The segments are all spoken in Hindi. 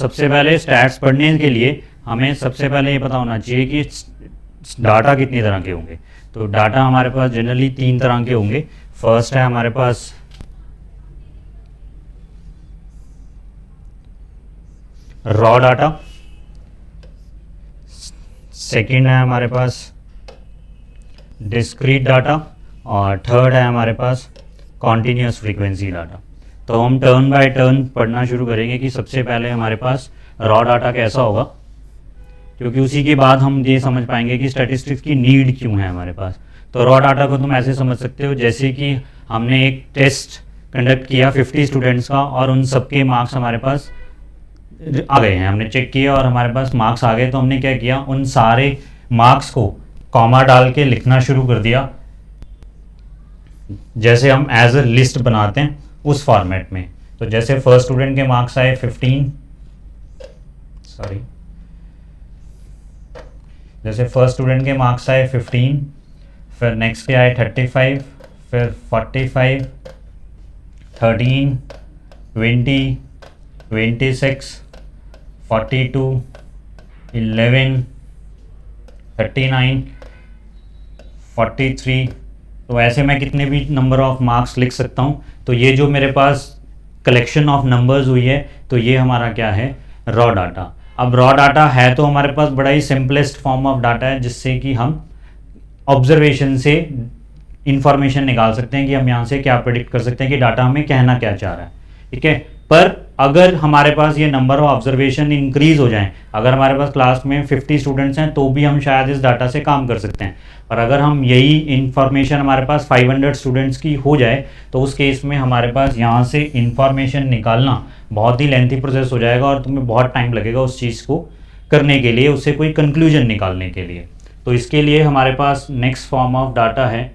सबसे पहले स्टैट्स पढ़ने के लिए हमें सबसे पहले ये पता होना चाहिए कि डाटा कितनी तरह के होंगे। तो डाटा हमारे पास जनरली 3 तरह के होंगे। फर्स्ट है हमारे पास रॉ डाटा, सेकंड है हमारे पास डिस्क्रीट डाटा और थर्ड है हमारे पास कॉन्टीन्यूस फ्रीक्वेंसी डाटा। तो हम टर्न बाय टर्न पढ़ना शुरू करेंगे कि सबसे पहले हमारे पास रॉ डाटा कैसा होगा, क्योंकि उसी के बाद हम ये समझ पाएंगे कि स्टैटिस्टिक्स की नीड क्यों है हमारे पास। तो रॉ डाटा को तुम ऐसे समझ सकते हो जैसे कि हमने एक टेस्ट कंडक्ट किया 50 स्टूडेंट्स का और उन सबके मार्क्स हमारे पास आ गए हैं, हमने चेक किया और हमारे पास मार्क्स आ गए। तो हमने क्या किया, उन सारे मार्क्स को कॉमा डाल के लिखना शुरू कर दिया, जैसे हम एज अ लिस्ट बनाते हैं उस फॉर्मेट में। तो जैसे फर्स्ट स्टूडेंट के मार्क्स आए 15, जैसे फर्स्ट स्टूडेंट के मार्क्स आए 15, फिर नेक्स्ट के आए 35, फिर 45, 13, 20, 26, 42, 11, 39, 43। तो ऐसे मैं कितने भी नंबर ऑफ मार्क्स लिख सकता हूँ। तो ये जो मेरे पास कलेक्शन ऑफ नंबर्स हुई है, तो ये हमारा क्या है, रॉ डाटा। अब रॉ डाटा है तो हमारे पास बड़ा ही सिंपलेस्ट फॉर्म ऑफ डाटा है, जिससे कि हम ऑब्जर्वेशन से इंफॉर्मेशन निकाल सकते हैं कि हम यहाँ से क्या प्रेडिक्ट कर सकते हैं कि डाटा हमें कहना क्या चाह रहा है। ठीक है, पर अगर हमारे पास ये नंबर ऑफ ऑब्जर्वेशन इंक्रीज हो जाए, अगर हमारे पास क्लास में 50 स्टूडेंट्स हैं तो भी हम शायद इस डाटा से काम कर सकते हैं। पर अगर हम यही इंफॉर्मेशन हमारे पास 500 स्टूडेंट्स की हो जाए, तो उस केस में हमारे पास यहाँ से इंफॉर्मेशन निकालना बहुत ही लेंथी प्रोसेस हो जाएगा और तुम्हें बहुत टाइम लगेगा उस चीज़ को करने के लिए, उससे कोई कंक्लूजन निकालने के लिए। तो इसके लिए हमारे पास नेक्स्ट फॉर्म ऑफ डाटा है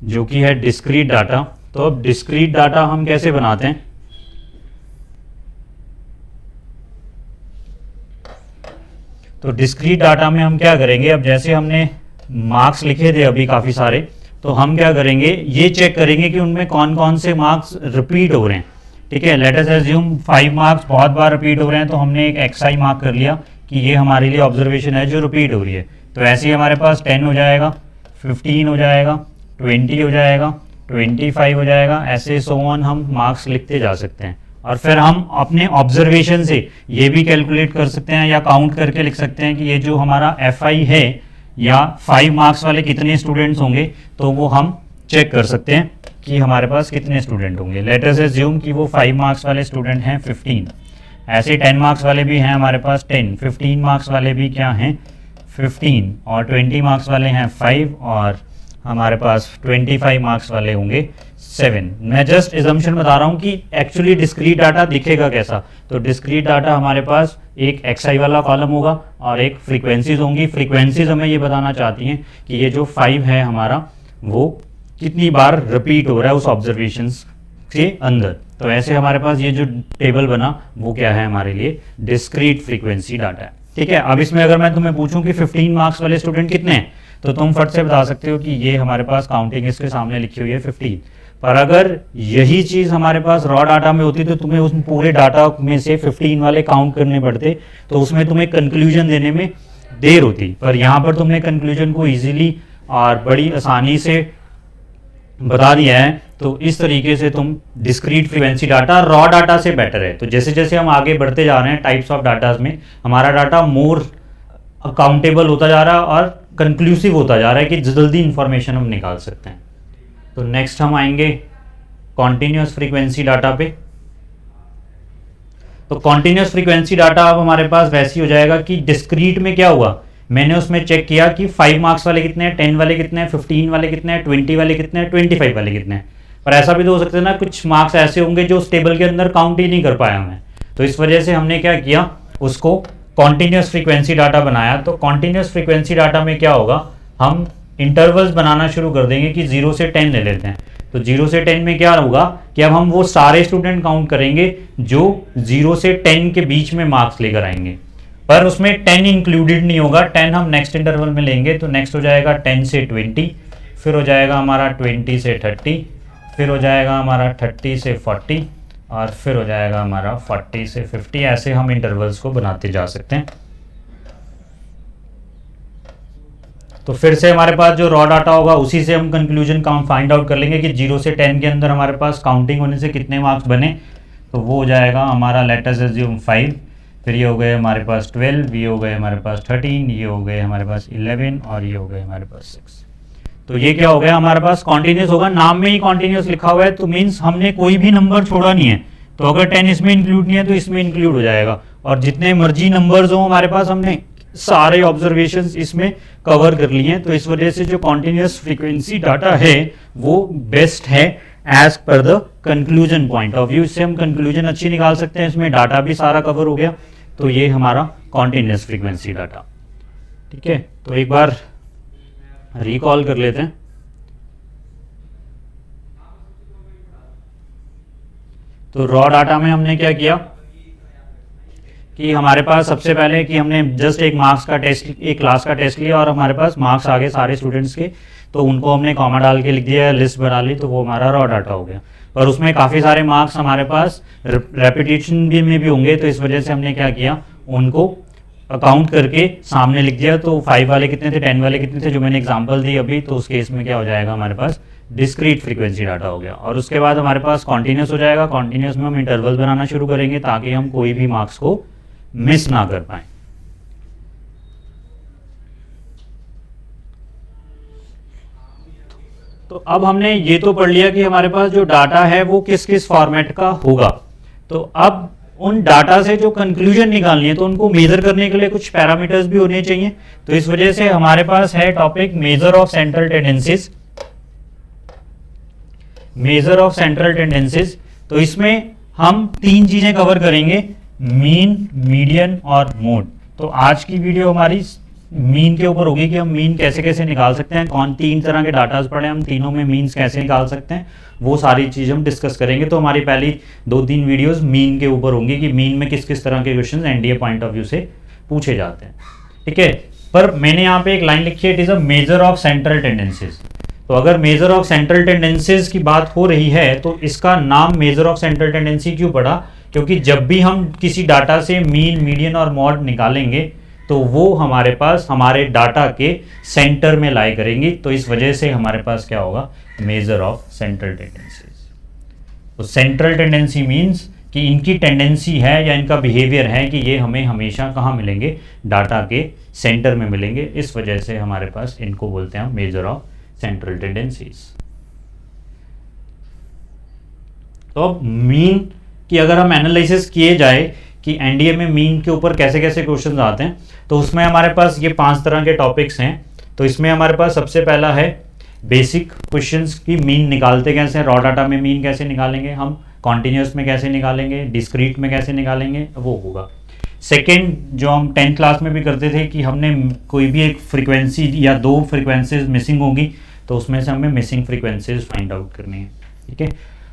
जो कि है डिस्क्रीट डाटा। तो अब डिस्क्रीट डाटा हम कैसे बनाते हैं, तो डिस्क्रीट डाटा में हम क्या करेंगे, अब जैसे हमने मार्क्स लिखे थे अभी काफ़ी सारे, तो हम क्या करेंगे, ये चेक करेंगे कि उनमें कौन कौन से मार्क्स रिपीट हो रहे हैं। ठीक है, लेट अस अज्यूम 5 मार्क्स बहुत बार रिपीट हो रहे हैं, तो हमने एक एक्सआई मार्क कर लिया कि ये हमारे लिए ऑब्जर्वेशन है जो रिपीट हो रही है। तो ऐसे ही हमारे पास 10 हो जाएगा, 15 हो जाएगा, 20 हो जाएगा, 25 हो जाएगा, ऐसे सो ऑन हम मार्क्स लिखते जा सकते हैं। और फिर हम अपने ऑब्जर्वेशन से ये भी कैलकुलेट कर सकते हैं या काउंट करके लिख सकते हैं कि ये जो हमारा एफआई है या 5 मार्क्स वाले कितने स्टूडेंट्स होंगे, तो वो हम चेक कर सकते हैं कि हमारे पास कितने स्टूडेंट होंगे। लेट अस अज्यूम कि वो 5 मार्क्स वाले स्टूडेंट हैं 15, ऐसे 10 मार्क्स वाले भी हैं हमारे पास 10, 15 मार्क्स वाले भी क्या हैं 15, और 20 मार्क्स वाले हैं 5, और हमारे पास 25 मार्क्स वाले होंगे 7। मैं जस्ट एजम्पशन बता रहा हूँ कि एक्चुअली डिस्क्रीट डाटा दिखेगा कैसा। तो डिस्क्रीट डाटा हमारे पास एक एक्सआई वाला कॉलम होगा और एक फ्रीक्वेंसीज होंगी। फ्रीक्वेंसीज हमें ये बताना चाहती हैं कि ये जो 5 है हमारा, वो कितनी बार रिपीट हो रहा है उस ऑब्जर्वेशंस के अंदर। तो ऐसे हमारे पास ये जो टेबल बना वो क्या है, हमारे लिए डिस्क्रीट फ्रीक्वेंसी डाटा है। ठीक है, अब इसमें अगर मैं तुम्हें पूछूं कि 15 मार्क्स वाले स्टूडेंट कितने हैं, तो तुम फट से बता सकते हो कि ये हमारे पास काउंटिंग इसके सामने लिखी हुई है 15। पर अगर यही चीज़ हमारे पास रॉ डाटा में होती तो तुम्हें उस पूरे डाटा में से 15 वाले काउंट करने पड़ते, तो उसमें तुम्हें कंक्लूजन देने में देर होती। पर यहाँ पर तुमने कंक्लूजन को ईजिली और बड़ी आसानी से बता दिया है। तो इस तरीके से तुम discrete frequency data raw data से बेटर है। तो जैसे जैसे हम आगे बढ़ते जा रहे हैं टाइप्स ऑफ डाटाज में, हमारा डाटा मोर अकाउंटेबल होता जा रहा है और कंक्लूसिव होता जा रहा है कि जल्दी इंफॉर्मेशन हम निकाल सकते हैं। तो नेक्स्ट हम आएंगे कॉन्टिन्यूस फ्रीक्वेंसी डाटा पे। तो कॉन्टिन्यूस फ्रीक्वेंसी डाटा अब हमारे पास वैसी हो जाएगा कि डिस्क्रीट में क्या हुआ, मैंने उसमें चेक किया कि 5 मार्क्स वाले कितने हैं, 10 वाले कितने हैं, 15 वाले कितने हैं, 20 वाले कितने हैं, 25 वाले कितने हैं। पर ऐसा भी तो हो सकता है ना, कुछ मार्क्स ऐसे होंगे जो उस टेबल के अंदर काउंट ही नहीं कर पाया हमें। तो इस वजह से हमने क्या किया, उसको कॉन्टिन्यूस फ्रीक्वेंसी डाटा बनाया। तो कॉन्टिन्यूस फ्रीक्वेंसी डाटा में क्या होगा, हम इंटरवल्स बनाना शुरू कर देंगे कि 0 से 10 ले लेते हैं। तो 0 से 10 में क्या होगा कि अब हम वो सारे स्टूडेंट काउंट करेंगे जो 0 से 10 के बीच में मार्क्स लेकर आएंगे, पर उसमें 10 इंक्लूडेड नहीं होगा। 10 हम नेक्स्ट इंटरवल में लेंगे। तो नेक्स्ट हो जाएगा 10 से 20, फिर हो जाएगा हमारा 20 से 30, फिर हो जाएगा हमारा 30 से 40, और फिर हो जाएगा हमारा 40 से 50, ऐसे हम इंटरवल्स को बनाते जा सकते हैं। तो फिर से हमारे पास जो रॉ डाटा होगा उसी से हम कंक्लूजन काउंट फाइंड आउट कर लेंगे कि 0 से 10 के अंदर हमारे पास काउंटिंग होने से कितने मार्क्स बने। तो वो हो जाएगा हमारा लेट अस अज्यूम 5, फिर ये हो गए हमारे पास 12, ये हो गए हमारे पास 13, ये हो गए हमारे पास 11 और ये हो गए हमारे पास 6। तो ये क्या हो गया हमारे पास कॉन्टिन्यूस होगा, नाम में ही कॉन्टिन्यूस लिखा हुआ है तो मीन्स हमने कोई भी नंबर छोड़ा नहीं है। तो अगर 10 इसमें इंक्लूड नहीं है तो इसमें इंक्लूड हो जाएगा, और जितने मर्जी नंबर्स हो हमारे पास हमने सारे ऑब्जर्वेशंस इसमें कवर कर लिए हैं। तो इस वजह से जो कॉन्टिन्यूस फ्रीक्वेंसी डाटा है वो बेस्ट है एज पर the conclusion point of view. इससे हम कंक्लूजन अच्छी निकाल सकते हैं, इसमें डाटा भी सारा कवर हो गया। तो ये हमारा कॉन्टिन्यूस फ्रीक्वेंसी डाटा, ठीक है। तो एक बार रिकॉल कर लेते हैं। तो रॉ डाटा में हमने क्या किया कि हमारे पास सबसे पहले कि हमने जस्ट एक मार्क्स का टेस्ट, एक क्लास का टेस्ट लिया और हमारे पास मार्क्स आ गए सारे स्टूडेंट्स के, तो उनको हमने कॉमा डाल के लिख दिया, लिस्ट बना ली, तो वो हमारा रॉ डाटा हो गया। पर उसमें काफ़ी सारे मार्क्स हमारे पास रेपिटेशन में भी होंगे, तो इस वजह से हमने क्या किया, उनको काउंट करके सामने लिख दिया। तो 5 वाले कितने थे, 10 वाले कितने थे, जो मैंने एग्जांपल दी अभी, तो उस केस में क्या हो जाएगा हमारे पास डिस्क्रीट फ्रीक्वेंसी डाटा हो गया। और उसके बाद हमारे पास कॉन्टिन्यूस हो जाएगा। कॉन्टिन्यूस में हम इंटरवल बनाना शुरू करेंगे ताकि हम कोई भी मार्क्स को मिस ना कर पाए। तो अब हमने ये तो पढ़ लिया कि हमारे पास जो डाटा है वो किस किस फॉर्मेट का होगा। तो अब उन डाटा से जो कंक्लूजन निकालनी है तो उनको मेजर करने के लिए कुछ पैरामीटर्स भी होने चाहिए। तो इस वजह से हमारे पास है topic measure of central tendencies. Measure of central tendencies, तो इसमें हम 3 चीजें कवर करेंगे, मीन, मीडियन और मोड। तो आज की वीडियो हमारी मीन के ऊपर होगी कि हम मीन कैसे कैसे निकाल सकते हैं, कौन 3 तरह के डाटाज पढ़े, हम तीनों में मीन्स कैसे निकाल सकते हैं, वो सारी चीज़ हम डिस्कस करेंगे। तो हमारी पहली 2-3 वीडियोस मीन के ऊपर होंगी कि मीन में किस किस तरह के questions NDA point of view से पूछे जाते हैं, ठीक है। पर मैंने यहाँ पे एक लाइन लिखी है, it is a measure of central tendencies. तो अगर मेजर ऑफ सेंट्रल टेंडेंसीज की बात हो रही है तो इसका नाम मेजर ऑफ सेंट्रल टेंडेंसी क्यों पड़ा, क्योंकि जब भी हम किसी डाटा से मीन, मीडियन और मॉड निकालेंगे तो वो हमारे पास हमारे डाटा के सेंटर में लाई करेंगी। तो इस वजह से हमारे पास क्या होगा, मेजर ऑफ सेंट्रल टेंडेंसीज। तो सेंट्रल टेंडेंसी मीन्स कि इनकी टेंडेंसी है या इनका बिहेवियर है कि ये हमें हमेशा कहाँ मिलेंगे, डाटा के सेंटर में मिलेंगे। इस वजह से हमारे पास इनको बोलते हैं मेजर ऑफ सेंट्रल टेंडेंसीज। तो मीन की अगर हम एनालिसिस किए जाए कि एनडीए में मीन के ऊपर कैसे कैसे क्वेश्चंस आते हैं, तो उसमें हमारे पास ये 5 तरह के टॉपिक्स हैं। तो इसमें हमारे पास सबसे पहला है बेसिक क्वेश्चंस की मीन निकालते कैसे हैं, रॉ डाटा में मीन कैसे निकालेंगे हम, कॉन्टिन्यूस में कैसे निकालेंगे, डिस्क्रीट में कैसे निकालेंगे, वो होगा। सेकेंड, जो हम 10th क्लास में भी करते थे कि हमने कोई भी एक फ्रीक्वेंसी या 2 फ्रीक्वेंसीज मिसिंग होगी तो उसमें से हमें मिसिंग फ्रीक्वेंसीज फाइंड आउट करनी है, ठीक है।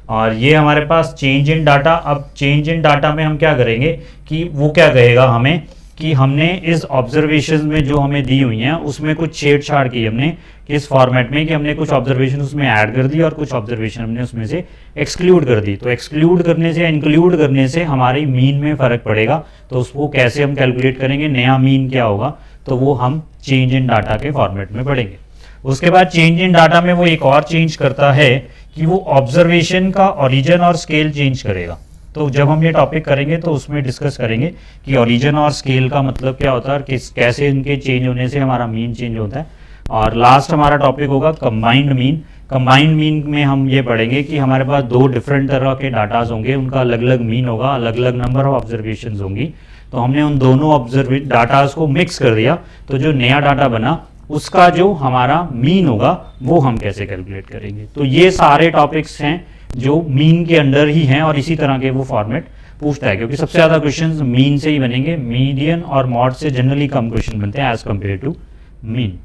और ये हमारे पास चेंज इन डाटा। अब चेंज इन डाटा में हम क्या करेंगे कि वो क्या कहेगा हमें कि हमने इस ऑब्जर्वेशन में जो हमें दी हुई हैं उसमें कुछ छेड़छाड़ की हमने किस फॉर्मेट में, कि हमने कुछ ऑब्जर्वेशन उसमें ऐड कर दी और कुछ ऑब्जर्वेशन हमने उसमें से एक्सक्लूड कर दी। तो एक्सक्लूड करने से, इंक्लूड करने से हमारी मीन में फ़र्क पड़ेगा। तो उसको कैसे हम कैलकुलेट करेंगे, नया मीन क्या होगा, तो वो हम चेंज इन डाटा के फॉर्मेट में पढ़ेंगे। उसके बाद चेंज इन डाटा में वो एक और चेंज करता है कि वो ऑब्जर्वेशन का ओरिजिन और स्केल चेंज करेगा। तो जब हम ये टॉपिक करेंगे तो उसमें डिस्कस करेंगे कि ओरिजिन और स्केल का मतलब क्या होता है और कैसे इनके चेंज होने से हमारा मीन चेंज होता है। और लास्ट हमारा टॉपिक होगा कंबाइंड मीन। कंबाइंड मीन में हम ये पढ़ेंगे कि हमारे पास 2 डिफरेंट तरह के डाटाज होंगे, उनका अलग अलग मीन होगा, अलग अलग नंबर ऑफ ऑब्जर्वेशन होंगी। तो हमने उन दोनों डाटाज को मिक्स कर दिया, तो जो नया डाटा बना उसका जो हमारा मीन होगा वो हम कैसे कैलकुलेट करेंगे। तो ये सारे टॉपिक्स हैं जो मीन के अंडर ही हैं और इसी तरह के वो फॉर्मेट पूछता है, क्योंकि सबसे ज़्यादा क्वेश्चंस मीन से ही बनेंगे। मीडियन और मॉड से जनरली कम क्वेश्चन बनते हैं एज कंपेयर टू मीन।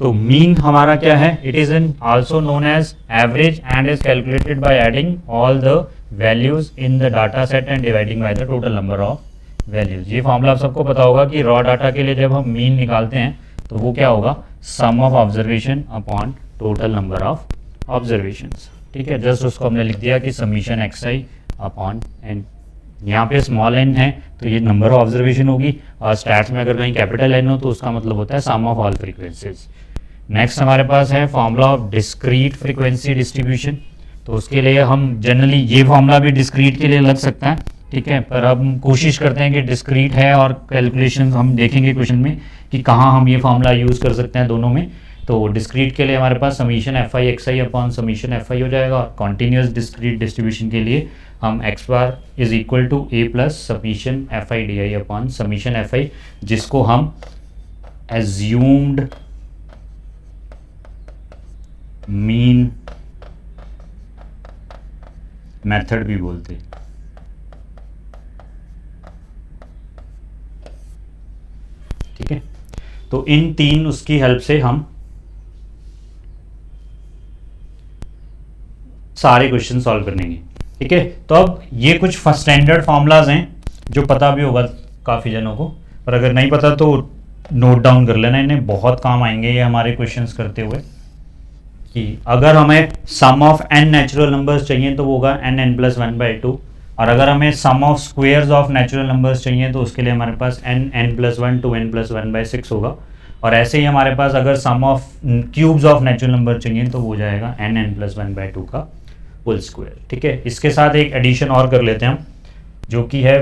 तो मीन हमारा क्या है, it is in also known as average and is calculated by adding all the values in the data set and dividing by the total number of values. ये फॉर्मूला आप सबको पता होगा कि रॉ डाटा के लिए जब हम मीन निकालते हैं तो वो क्या होगा, sum of observation upon total number of observations. ठीक है, जस्ट उसको हमने लिख दिया कि summation X I upon N. यहाँ पे स्मॉल एन है तो ये नंबर ऑफ ऑब्जर्वेशन होगी, और स्टैट्स में अगर कहीं कैपिटल एन हो तो उसका मतलब होता है sum of all frequencies. Next हमारे पास है formula of discrete frequency distribution. तो उसके लिए हम जनरली ये फॉर्मूला भी डिस्क्रीट के लिए लग सकता है, ठीक है, पर हम कोशिश करते हैं कि डिस्क्रीट है, और कैलकुलेशन हम देखेंगे क्वेश्चन में कि कहाँ हम ये फॉर्मूला यूज़ कर सकते हैं दोनों में। तो डिस्क्रीट के लिए हमारे पास summation F I X I upon summation F I हो जाएगा, और कॉन्टीन्यूस डिस्क्रीट डिस्ट्रीब्यूशन के लिए हम X bar is equal to A plus summation F I D I upon summation F I, जिसको हम एज्यूम्ड मीन मेथड भी बोलते हैं। ठीक है, तो इन तीन उसकी हेल्प से हम सारे क्वेश्चन सॉल्व करेंगे। ठीक है, तो अब ये कुछ स्टैंडर्ड फॉर्मूलाज हैं जो पता भी होगा काफ़ी जनों को, पर अगर नहीं पता तो नोट डाउन कर लेना, इन्हें बहुत काम आएंगे ये हमारे क्वेश्चंस करते हुए। कि अगर हमें sum of n natural numbers चाहिए तो वो होगा n प्लस 1/2, और अगर हमें sum of squares of natural numbers चाहिए तो उसके लिए हमारे पास n plus 1 to n plus 1/6 होगा। और ऐसे ही हमारे पास अगर sum of cubes of natural number चाहिए तो वो हो जाएगा n प्लस 1/2 का होल स्क्वायर। ठीक है, इसके साथ एक एडिशन और कर लेते हैं हम, जो कि है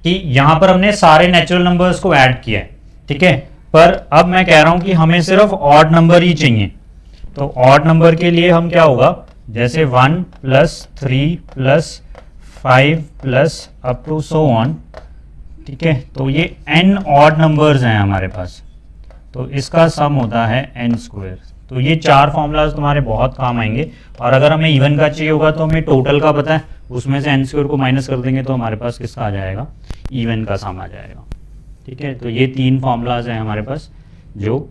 कि यहाँ पर हमने सारे नेचुरल नंबर्स को ऐड किया है। ठीक है, पर अब मैं कह रहा हूं कि हमें सिर्फ ऑड नंबर ही चाहिए। तो ऑड नंबर के लिए हम क्या होगा, जैसे 1 plus 3 plus 5 plus up to so on. ठीक है, तो ये n ऑड नंबर्स हैं हमारे पास, तो इसका सम होता है n स्क्वायर। तो ये चार फॉर्मूलाज तुम्हारे बहुत काम आएंगे। और अगर हमें इवन का चाहिए होगा तो हमें टोटल का पता है, उसमें से n स्क्वायर को माइनस कर देंगे तो हमारे पास किसका आ जाएगा, इवन का सम आ जाएगा। ठीक है, तो ये तीन फॉर्मूलाज हैं हमारे पास, जो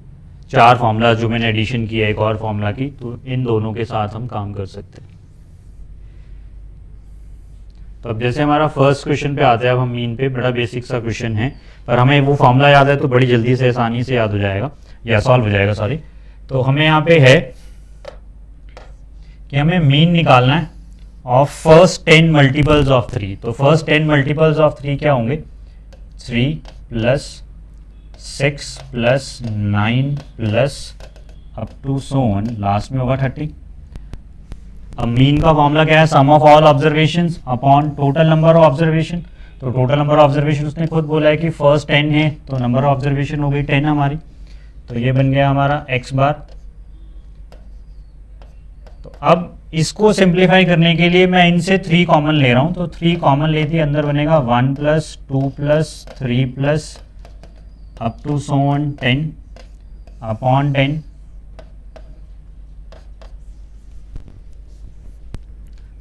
चार फॉर्मूलाज जो मैंने एडिशन किया है एक और फॉर्मूला की, तो इन दोनों के साथ हम काम कर सकते हैं। तो अब जैसे हमारा फर्स्ट क्वेश्चन पे आते हैं, अब हम मीन पे, बड़ा बेसिक सा क्वेश्चन है, पर हमें वो फॉर्मूला याद है तो बड़ी जल्दी से आसानी से याद हो जाएगा या सॉल्व हो जाएगा, सॉरी। तो हमें यहाँ पे है कि हमें मीन निकालना है ऑफ फर्स्ट 10 मल्टीपल्स ऑफ 3। तो फर्स्ट 10 मल्टीपल्स ऑफ 3 क्या होंगे, 3 plus 6 plus 9 plus up to so on, last में होगा 30। अब मीन का फॉर्मूला क्या है, sum of all observations upon total number of observation. तो टोटल नंबर ऑफ ऑब्जर्वेशन उसने खुद बोला है कि फर्स्ट 10 है, तो नंबर ऑफ ऑब्जर्वेशन हो गई 10 हमारी, तो ये बन गया हमारा x बार। तो अब इसको सिंप्लीफाई करने के लिए मैं इनसे 3 कॉमन ले रहा हूं, तो 3 कॉमन लेती अंदर बनेगा 1 plus 2 plus 3 plus up to so on 10 upon 10।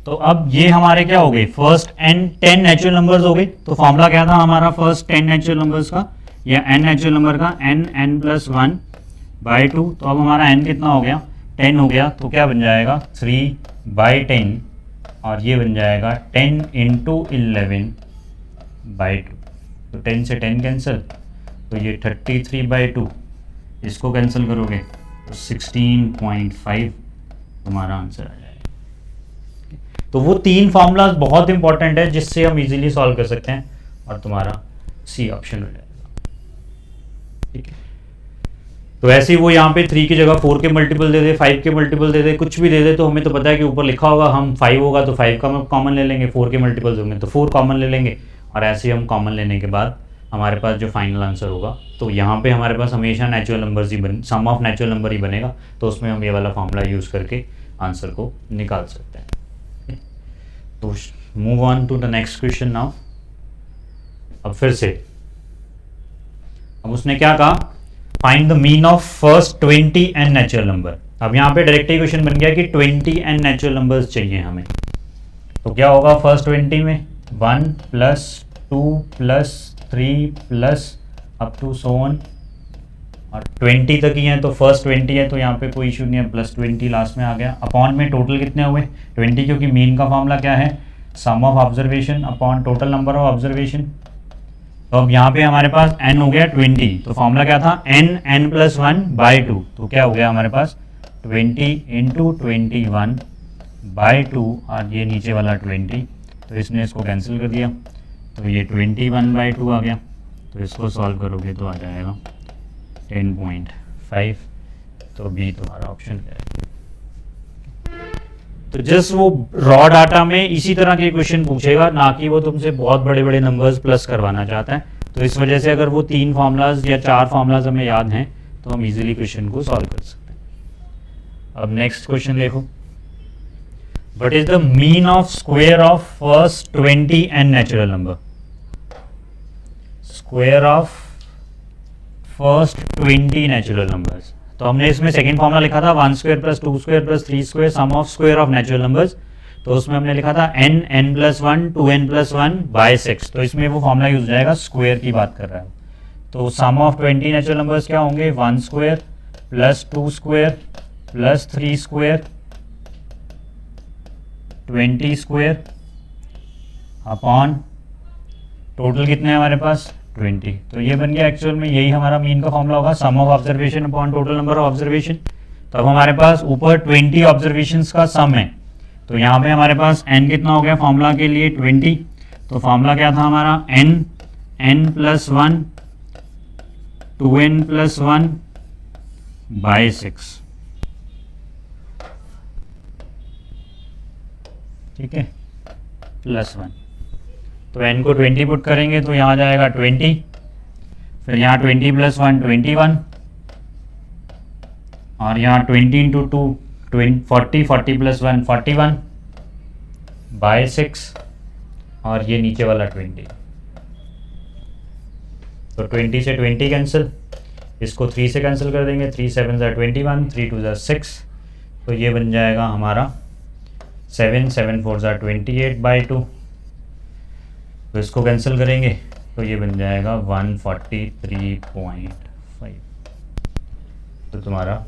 तो अब ये हमारे क्या हो गए, फर्स्ट n 10 नेचुरल नंबर्स हो गए। तो फॉर्मूला क्या था हमारा फर्स्ट 10 नेचुरल नंबर्स का, या n नेचुरल नंबर का, n प्लस 1/2। तो अब हमारा n कितना हो गया, 10 हो गया। तो क्या बन जाएगा 3/10, और ये बन जाएगा 10 × 11/2। तो 10 से 10 कैंसिल, तो ये 33/2, इसको कैंसिल करोगे तो 16.5 तुम्हारा आंसर आ जाएगा। तो वो 3 फॉर्मूलाज बहुत इंपॉर्टेंट है जिससे हम इजीली सॉल्व कर सकते हैं, और तुम्हारा सी ऑप्शन हो जाएगा। ठीक है, तो ऐसे ही वो यहाँ पे 3 की जगह 4 के मल्टीपल दे दे, 5 के मल्टीपल दे दे, कुछ भी दे दे, तो हमें तो पता है कि ऊपर लिखा होगा, हम 5 होगा तो 5 का कॉमन ले लेंगे, 4 के मल्टीपल्स होंगे तो 4 कॉमन ले लेंगे, और ऐसे ही हम कॉमन लेने के बाद हमारे पास जो फाइनल आंसर होगा, तो यहाँ पे हमारे पास हमेशा नेचुरल नंबर्स ही सम ऑफ नेचुरल नंबर ही बनेगा। तो उसमें हम ये वाला फॉर्मूला यूज़ करके आंसर को निकाल सकते हैं। तो move on to the next question now. अब फिर से अब उसने क्या कहा, find the mean of first 20 n natural number. अब यहाँ पे डायरेक्ट ही क्वेश्चन बन गया कि 20 n नेचुरल नंबर्स चाहिए हमें। तो क्या होगा फर्स्ट 20 में 1 plus 2 plus 3 plus up to so on, और 20 तक ही है तो फर्स्ट 20 है, तो यहाँ पे कोई इशू नहीं है, प्लस 20 लास्ट में आ गया। अपॉन में टोटल कितने हुए 20, क्योंकि मीन का फॉर्मूला क्या है, sum of observation upon total number of observation. तो अब यहाँ पे हमारे पास n हो गया 20, तो फॉर्मूला क्या था n प्लस 1 बाई 2, तो क्या हो गया हमारे पास 20 इंटू 21 बाई 2 और ये नीचे वाला 20, तो इसने इसको कैंसिल कर दिया, तो ये 21 बाई 2 आ गया। तो इसको सॉल्व करोगे तो आ जाएगा 10.5, तो बी तुम्हारा ऑप्शन क्या है। तो जस्ट वो रॉ डाटा में इसी तरह के क्वेश्चन पूछेगा, ना कि वो तुमसे बहुत बड़े बड़े नंबर्स प्लस करवाना चाहता है। तो इस वजह से अगर वो 3 फार्मूलाज या 4 फार्मूलाज हमें याद हैं तो हम इजीली क्वेश्चन को सॉल्व कर सकते हैं। अब नेक्स्ट क्वेश्चन देखो, what is the mean of square of first 20 N natural number. Square of first 20 natural numbers, तो हमने इसमें सेकंड फॉर्मूला लिखा था 1 square plus 2 square plus 3 square sum of square of natural numbers, तो उसमें हमने लिखा था n plus 1 2n plus 1 bye 6, तो इसमें वो फॉर्मूला यूज हो जाएगा, स्क्वायर की बात कर रहा है। तो सम ऑफ 20 नेचुरल नंबर्स क्या होंगे 1 square plus 2 square plus 3 square 20 square upon total कितने हैं हमारे पास 20, तो ये बन गया एक्चुअल में यही हमारा मीन का फॉर्मूला होगा, sum of observation upon total number of observation. तो अब हमारे पास ऊपर 20 ऑब्जर्वेशंस का सम है, तो यहाँ पे हमारे पास n कितना हो गया फॉर्मूला के लिए 20, तो फॉर्मूला क्या था हमारा n plus 1 2n plus 1 bye 6, ठीक है प्लस 1, तो n को 20 पुट करेंगे तो यहाँ आ जाएगा 20, फिर यहाँ 20 प्लस 1 21, और यहाँ 20 इंटू 2 40 प्लस 1 41 बाय 6, और ये नीचे वाला 20, तो 20 से 20 कैंसिल, इसको 3 से कैंसिल कर देंगे, 3 7 21 3 2 6, तो ये बन जाएगा हमारा 7 7 4 28 बाई 2, तो इसको कैंसिल करेंगे तो ये बन जाएगा 143.5, तो तुम्हारा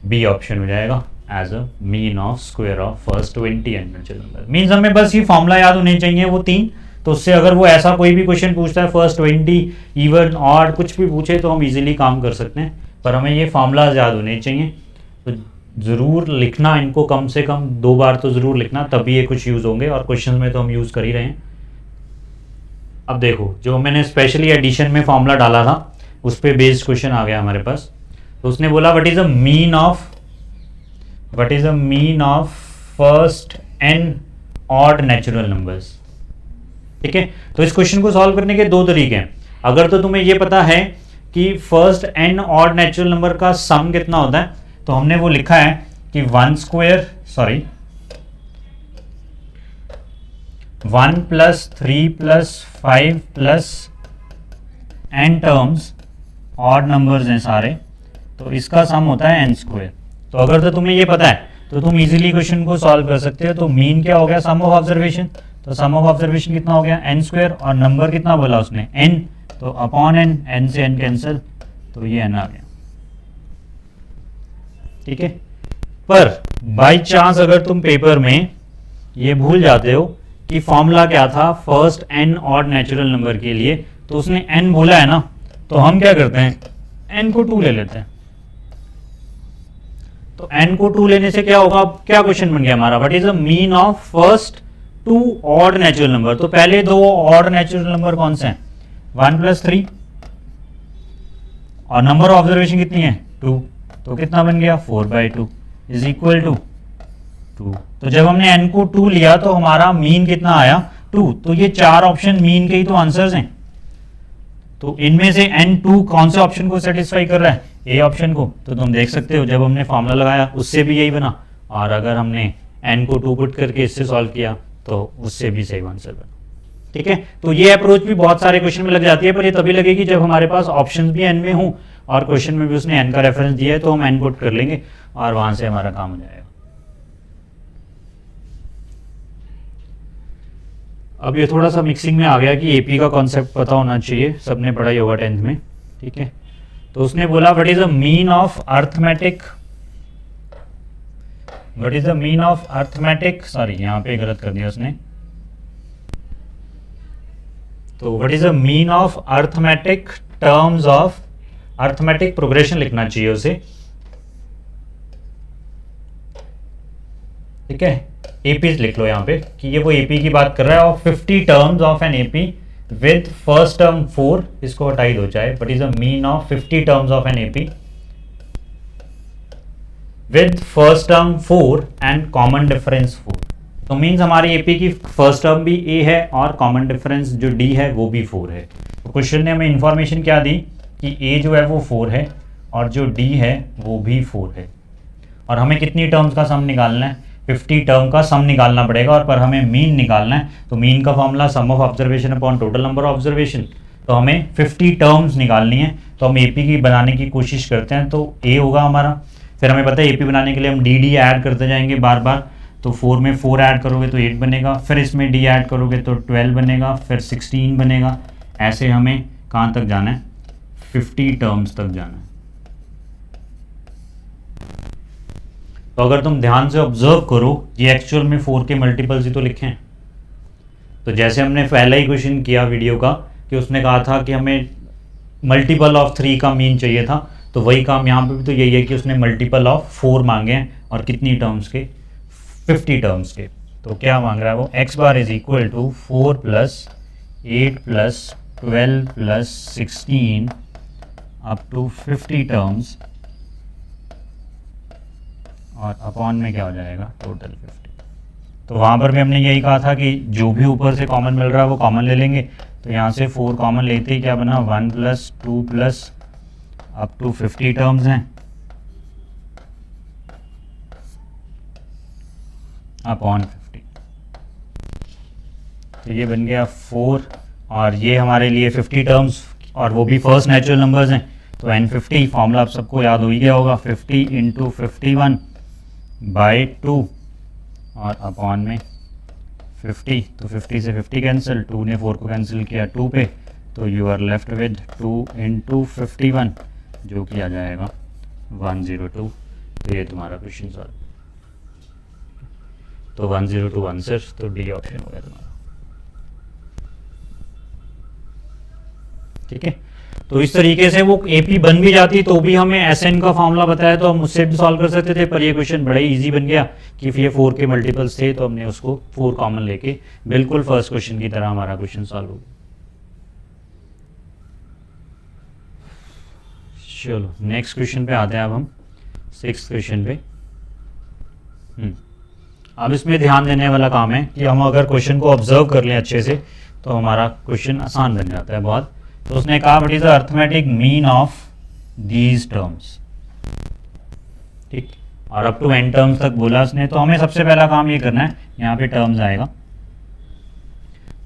बी ऑप्शन हो जाएगा as a mean of square of first 20 N natural number. Means हमें बस ये फॉर्मूला याद होने चाहिए वो 3, तो उससे अगर वो ऐसा कोई भी क्वेश्चन पूछता है फर्स्ट 20 इवन ऑड कुछ भी पूछे तो हम इजीली काम कर सकते हैं, पर हमें ये फॉर्मूलाज याद होने चाहिए। तो ज़रूर लिखना इनको, कम से कम 2 बार तो ज़रूर लिखना, तभी ये कुछ यूज़ होंगे, और क्वेश्चन में तो हम यूज़ कर ही रहे हैं। अब देखो जो मैंने स्पेशली एडिशन में फॉर्मूला डाला था उस पर बेस्ड क्वेश्चन आ गया हमारे पास, तो उसने बोला what is a mean of first n odd natural numbers, ठीक है। तो इस क्वेश्चन को सॉल्व करने के 2 तरीके हैं। अगर तो तुम्हें ये पता है कि first n odd natural number का सम कितना होता है, तो हमने वो लिखा है कि 1 plus 3 plus 5 plus n terms odd numbers हैं सारे, तो इसका सम होता है n स्क्वायर। तो अगर तो तुम्हें ये पता है तो तुम इजीली क्वेश्चन को सॉल्व कर सकते हो। तो मीन क्या हो गया सम ऑफ ऑब्जर्वेशन, तो सम ऑफ ऑब्जर्वेशन कितना हो गया n स्क्वायर, और नंबर कितना बोला उसने n, तो अपॉन n से n कैंसिल, तो ये n आ गया, ठीक है। पर बाय चांस अगर तुम पेपर में ये भूल जाते हो कि फॉर्मूला क्या था first n odd natural number के लिए, तो उसने n बोला है ना, तो हम क्या करते हैं n को 2 ले लेते हैं। तो n को 2 लेने से क्या होगा, क्या क्वेश्चन बन गया हमारा what is the mean of first 2 odd natural number. तो पहले 2 ऑड नेचुरल नंबर कौन से हैं 1 प्लस 3, और नंबर ऑफ ऑब्जर्वेशन कितनी है 2, तो कितना बन गया 4/2 इज इक्वल टू 2। तो जब हमने n को 2 लिया तो हमारा मीन कितना आया 2। तो ये 4 ऑप्शन मीन के ही तो आंसर्स हैं। तो इनमें से n2 कौन से ऑप्शन को सेटिस्फाई कर रहा है ए ऑप्शन को। तो तुम देख सकते हो जब हमने फॉर्मूला लगाया उससे भी यही बना, और अगर हमने n को 2 पुट करके इससे सॉल्व किया तो उससे भी सही आंसर बना, ठीक है। तो ये अप्रोच भी बहुत सारे क्वेश्चन में लग जाती है, पर ये तभी लगेगी जब हमारे पास ऑप्शन भी n में हो और क्वेश्चन में भी उसने n का रेफरेंस दिया है, तो हम n पुट कर लेंगे और वहां से हमारा काम हो जाएगा। अब ये थोड़ा सा मिक्सिंग में आ गया कि एपी का कॉन्सेप्ट पता होना चाहिए, सबने पढ़ा ही होगा 10th में, ठीक है। तो उसने बोला what is the mean of arithmetic, sorry यहाँ पे गलत कर दिया उसने, तो what is the mean of arithmetic terms of arithmetic progression लिखना चाहिए उसे, ठीक है। एपी लिख लो यहाँ पे कि ये वो एपी की बात कर रहा है, और 50 terms of an AP with first term 4, इसको हटाई दो चाहे, but is a mean of 50 terms of an AP with first term 4 and common difference 4। तो मीन्स हमारी एपी की फर्स्ट टर्म भी ए है और कॉमन डिफरेंस जो डी है वो भी 4 है। तो क्वेश्चन ने हमें इंफॉर्मेशन क्या दी कि ए जो है वो 4 है और जो डी है वो भी 4 है, और हमें कितनी टर्म्स का सम निकालना है, 50 टर्म का सम निकालना पड़ेगा, और पर हमें मीन निकालना है। तो मीन का formula some of observation upon total number of observation, तो हमें 50 टर्म्स निकालनी है। तो हम एपी की बनाने की कोशिश करते हैं, तो ए होगा हमारा, फिर हमें पता है एपी बनाने के लिए हम डी डी ऐड करते जाएंगे बार बार, तो 4 में 4 ऐड करोगे तो 8 बनेगा, फिर इसमें डी ऐड करोगे तो 12 बनेगा, फिर 16 बनेगा। ऐसे हमें कहाँ तक जाना है, 50 टर्म्स तक जाना है। तो अगर तुम ध्यान से ऑब्जर्व करो, ये एक्चुअल में 4 के मल्टीपल्स ही तो लिखे हैं। तो जैसे हमने पहला ही क्वेश्चन किया वीडियो का कि उसने कहा था कि हमें मल्टीपल ऑफ 3 का मीन चाहिए था, तो वही काम यहाँ पे भी तो यही है कि उसने मल्टीपल ऑफ 4 मांगे हैं, और कितनी टर्म्स के, 50 टर्म्स के। तो क्या मांग रहा है वो, X bar is equal to 4 + 8 + 12 + 16 up to 50 terms, और अपॉन में क्या हो जाएगा, टोटल 50। तो वहाँ पर भी हमने यही कहा था कि जो भी ऊपर से कॉमन मिल रहा है वो कॉमन ले लेंगे। तो यहाँ से 4 कॉमन लेते ही क्या बना, 1 + 2 + अप टू 50 टर्म्स हैं अपॉन 50। तो ये बन गया 4, और ये हमारे लिए 50 टर्म्स, और वो भी फर्स्ट नेचुरल नंबर्स हैं। तो n50 फॉर्मूला आप सबको याद हो ही गया होगा, 50 × 51/2 और अपॉन में 50। तो 50 से 50 कैंसिल, 2 ने 4 को कैंसिल किया 2 पे, तो यू आर लेफ्ट विद 2 × 51 जो कि आ जाएगा 102। तो ये तुम्हारा क्वेश्चन सॉल्व। तो 102 आंसर, तो डी ऑप्शन हो गया तुम्हारा, ठीक है। तो इस तरीके से वो एपी बन भी जाती तो भी हमें एसएन का फॉर्मूला बताया तो हम उससे भी सॉल्व कर सकते थे, पर ये क्वेश्चन बड़ा ही इजी बन गया कि ये 4 के मल्टीपल्स थे, तो हमने उसको 4 कॉमन लेके बिल्कुल फर्स्ट क्वेश्चन की तरह हमारा क्वेश्चन सॉल्व हो गया। चलो नेक्स्ट क्वेश्चन पे आते हैं अब हम, 6th क्वेश्चन पे। अब इसमें ध्यान देने वाला काम है कि हम अगर क्वेश्चन को ऑब्जर्व कर लें अच्छे से तो हमारा क्वेश्चन आसान बन जाता है बहुत। तो उसने कहा what is the arithmetic mean of these terms, ठीक, और अप टू n टर्म्स तक बोला उसने। तो हमें सबसे पहला काम ये करना है, यहाँ पे टर्म्स आएगा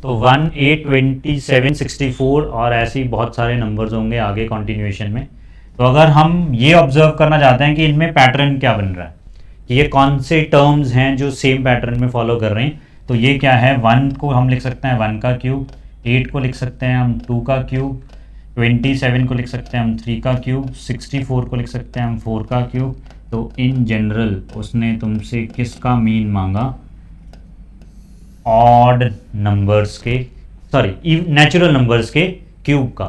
तो 1, 8, 27, 64 और ऐसे ही बहुत सारे नंबर्स होंगे आगे कॉन्टिन्यूएशन में। तो अगर हम ये ऑब्जर्व करना चाहते हैं कि इनमें पैटर्न क्या बन रहा है, कि ये कौन से टर्म्स हैं जो सेम पैटर्न में फॉलो कर रहे हैं, तो ये क्या है, 1 को हम लिख सकते हैं 1 का क्यूब, 8 को लिख सकते हैं हम 2 का क्यूब, 27 को लिख सकते हैं हम 3 का क्यूब, 64 को लिख सकते हैं हम 4 का क्यूब। तो इन जनरल उसने तुमसे किसका मीन मांगा, ऑड नंबर्स के, सॉरी नेचुरल नंबर्स के क्यूब का,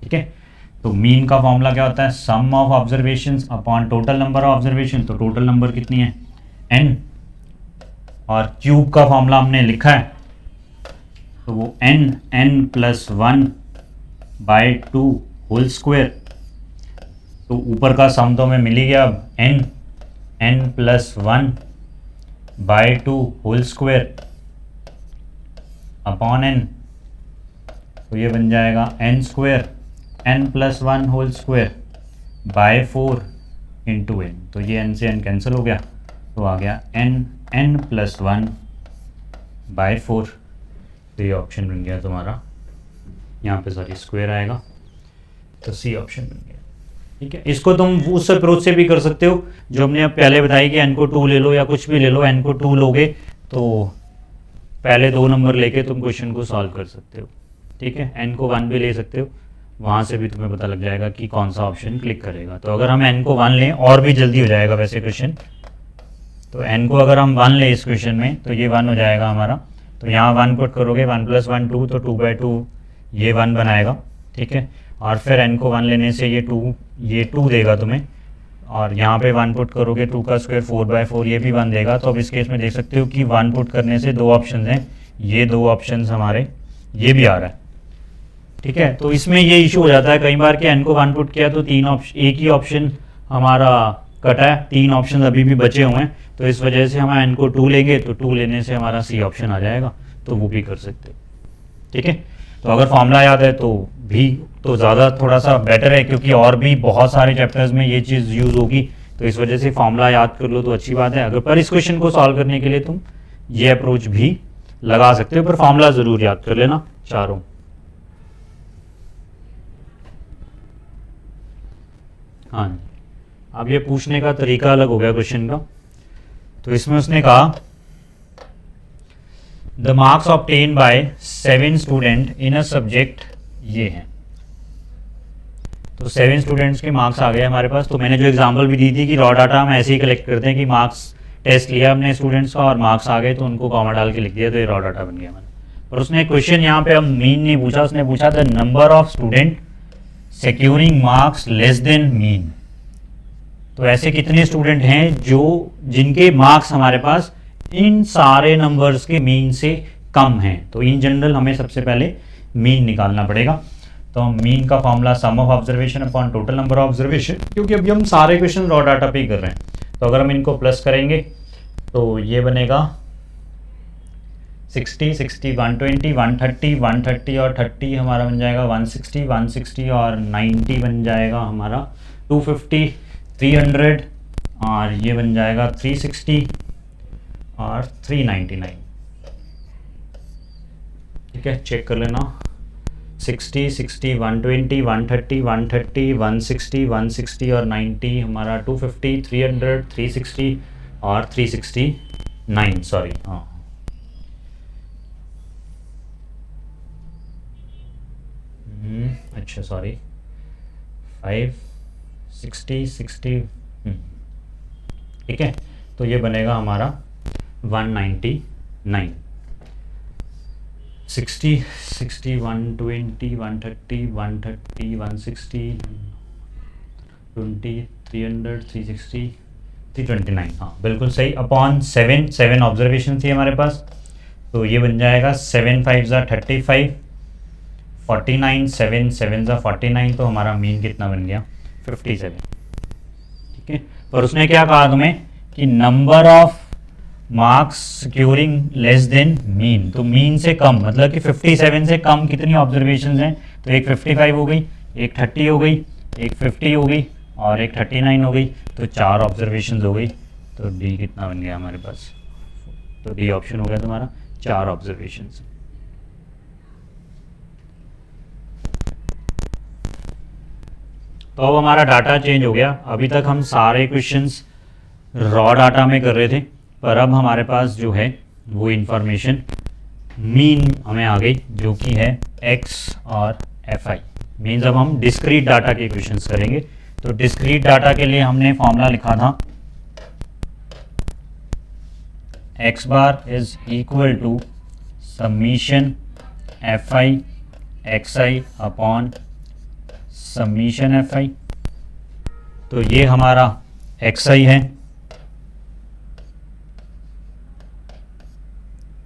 ठीक है। तो मीन का फॉर्मूला क्या होता है, sum of observations upon total number of observation. तो टोटल नंबर कितनी है, n, और क्यूब का फॉर्मूला हमने लिखा है तो वो n+1/2 होल स्क्वायर। तो ऊपर का सम तो हमें मिल ही गया, अब n+1/2 whole square upon n, तो ये बन जाएगा n² n+1 whole square by 4 × n। तो ये n से n कैंसिल हो गया, तो आ गया n+1/4। तो ये ऑप्शन बन गया तुम्हारा, यहाँ पे सॉरी स्क्वायर आएगा, तो सी ऑप्शन बन गया, ठीक है। इसको तुम उस अप्रोच से भी कर सकते हो जो हमने अब पहले बताई कि n को 2 ले लो या कुछ भी ले लो, n को 2 लोगे तो पहले 2 नंबर लेके तुम क्वेश्चन को सॉल्व कर सकते हो, ठीक है। n को 1 भी ले सकते हो, वहाँ से भी तुम्हें पता लग जाएगा कि कौन सा ऑप्शन क्लिक करेगा। तो अगर हम n को 1 लें और भी जल्दी हो जाएगा वैसे क्वेश्चन, तो n को अगर हम 1 लें इस क्वेश्चन में तो ये 1 हो जाएगा हमारा तो यहाँ 1 पुट करोगे, 1 + 1 2, तो 2/2 ये 1 बनाएगा, ठीक है। और फिर n को 1 लेने से ये 2 देगा तुम्हें, और यहाँ पे 1 पुट करोगे, 2 का स्क्वायर 4/4 ये भी 1 देगा। तो अब इस केस में देख सकते हो कि 1 पुट करने से 2 ऑप्शन हैं, ये 2 ऑप्शन हमारे ये भी आ रहा है, ठीक है। तो इसमें ये इशू हो जाता है कई बार कि n को 1 पुट किया तो 3 ऑप्शन, एक ही ऑप्शन हमारा कटा है, 3 ऑप्शन अभी भी बचे हुए हैं, तो इस वजह से हम n को 2 लेंगे, तो 2 लेने से हमारा C ऑप्शन आ जाएगा, तो वो भी कर सकते हो, ठीक है। तो अगर फॉर्मूला याद है तो भी तो ज़्यादा थोड़ा सा बेटर है, क्योंकि और भी बहुत सारे चैप्टर्स में ये चीज़ यूज़ होगी, तो इस वजह से फॉर्मूला याद कर लो तो अच्छी बात है। अगर पर इस क्वेश्चन को सॉल्व करने के लिए तुम ये अप्रोच भी लगा सकते हो, पर फॉर्मूला ज़रूर याद कर लेना चारों। हाँ, अब ये पूछने का तरीका अलग हो गया क्वेश्चन का। तो इसमें उसने कहा the marks obtain bye 7 student in a subject ये हैं। तो 7 स्टूडेंट्स के मार्क्स आ गए हमारे पास। तो मैंने जो एग्जांपल भी दी थी कि रॉ डाटा हम ऐसे ही कलेक्ट करते हैं कि मार्क्स टेस्ट लिया हमने स्टूडेंट्स का और मार्क्स आ गए तो उनको कॉमा डाल के लिख दिया, तो ये रॉ डाटा बन गया हमारा। पर उसने क्वेश्चन यहाँ पे अब मीन नहीं पूछा, उसने पूछा the number of student securing marks less than mean. तो ऐसे कितने स्टूडेंट हैं जो जिनके मार्क्स हमारे पास इन सारे नंबर्स के मीन से कम हैं। तो इन जनरल हमें सबसे पहले मीन निकालना पड़ेगा। तो मीन का formula some of observation upon total number of observation, क्योंकि अभी हम सारे क्वेश्चन रॉ डाटा पे ही कर रहे हैं। तो अगर हम इनको प्लस करेंगे तो ये बनेगा 60, 60, 120, 130, 130 और 30 हमारा बन जाएगा 160, 160 और 90 बन जाएगा हमारा 250, 300 और ये बन जाएगा 360 और 399, ठीक है। चेक कर लेना 60, 60, 120, 130, 130, 160, 160 और 90 हमारा 250, 300, 360 और 369, सॉरी हाँ अच्छा सॉरी 5, 60, 60 ठीक है। तो ये बनेगा हमारा 199, 60, 60, 120, 130, 130, 160, 20, 300, 360, 329, हाँ बिल्कुल सही। अपॉन 7 ऑब्जर्वेशन थी हमारे पास, तो ये बन जाएगा 7 5 35, 49, 7 7 49, तो हमारा मीन कितना बन गया 57, ठीक है। पर उसने क्या कहा तुम्हें कि number of marks securing less than mean, तो मीन से कम मतलब कि 57 से कम कितनी ऑब्जर्वेशंस हैं, तो एक 55 हो गई, एक 30 हो गई, एक 50 हो गई और एक 39 हो गई, तो 4 ऑब्जर्वेशंस हो गई। तो डी कितना बन गया हमारे पास, तो डी ऑप्शन हो गया तुम्हारा 4 ऑब्जर्वेशंस। तो अब हमारा डाटा चेंज हो गया। अभी तक हम सारे क्वेश्चंस रॉ डाटा में कर रहे थे, पर अब हमारे पास जो है वो इंफॉर्मेशन मीन हमें आ गई, जो कि है एक्स और एफ आई। मीन्स अब हम डिस्क्रीट डाटा के क्वेश्चंस करेंगे। तो डिस्क्रीट डाटा के लिए हमने फॉर्मूला लिखा था X bar is equal to summation F I X I upon summation F I. तो ये हमारा एक्स आई है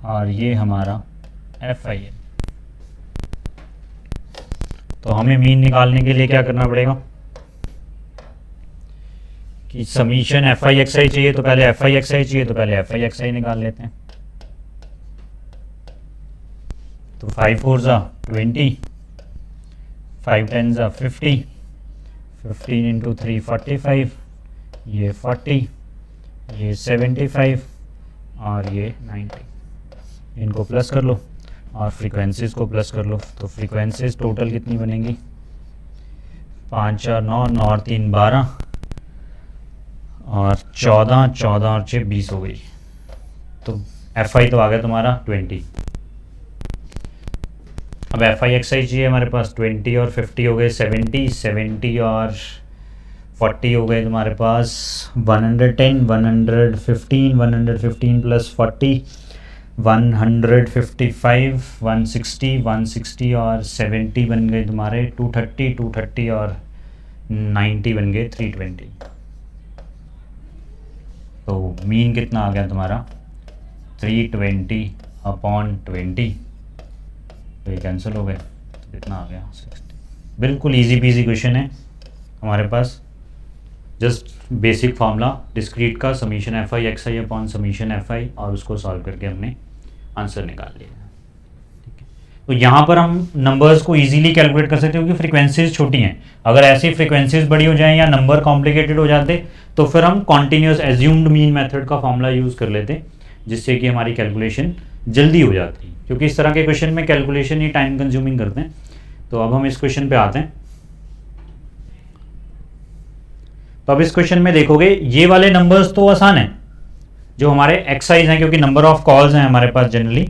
और ये हमारा एफ आई है। तो हमें मीन निकालने के लिए क्या करना पड़ेगा कि समीशन एफ आई एक्स आई चाहिए तो पहले एफ आई एक्स आई चाहिए, तो पहले एफ आई एक्स आई निकाल लेते हैं। तो 5 4 20, 5 10 50, 15 इंटू 3 45, ये 40, ये 75 और ये 90। इनको प्लस कर लो और फ्रीक्वेंसीज को प्लस कर लो। तो फ्रीक्वेंसीज टोटल कितनी बनेंगी 5 4 9, 9 और 3 12 और 14, 14 और 6 20 हो गई। तो एफ आई तो आ गया तुम्हारा 20। अब एफ आई एक्स आई चाहिए हमारे पास 20 और 50 हो गए 70, 70 और 40 हो गए तुम्हारे पास 110, 115, 115 प्लस 40 155, 160, 160 और 70 बन गए तुम्हारे 230, 230 और 90 बन गए 320। तो मीन कितना आ गया तुम्हारा 320 अपॉन 20, तो ये कैंसिल हो गए, तो कितना आ गया 60। बिल्कुल इजी पीजी क्वेश्चन है हमारे पास, जस्ट बेसिक फार्मूला डिस्क्रीट का summation F I X I upon summation F आई, और उसको सॉल्व करके हमने आंसर निकाल लिया। ठीक है, तो यहाँ पर हम नंबर्स को इजीली कैलकुलेट कर सकते हैं क्योंकि फ्रीक्वेंसीज छोटी हैं। अगर ऐसी फ्रीक्वेंसीज बड़ी हो जाएं या नंबर कॉम्प्लिकेटेड हो जाते तो फिर हम कॉन्टिन्यूस एज्यूम्ड मीन मेथड का फॉर्मूला यूज़ कर लेते, जिससे कि हमारी कैलकुलेशन जल्दी हो जाती है, क्योंकि इस तरह के क्वेश्चन में कैलकुलेशन ही टाइम कंज्यूमिंग करते हैं। तो अब हम इस क्वेश्चन पे आते हैं। तो अब इस क्वेश्चन में देखोगे ये वाले नंबर्स तो आसान है, जो हमारे एक्साइज हैं, क्योंकि नंबर ऑफ कॉल्स हैं हमारे पास जनरली,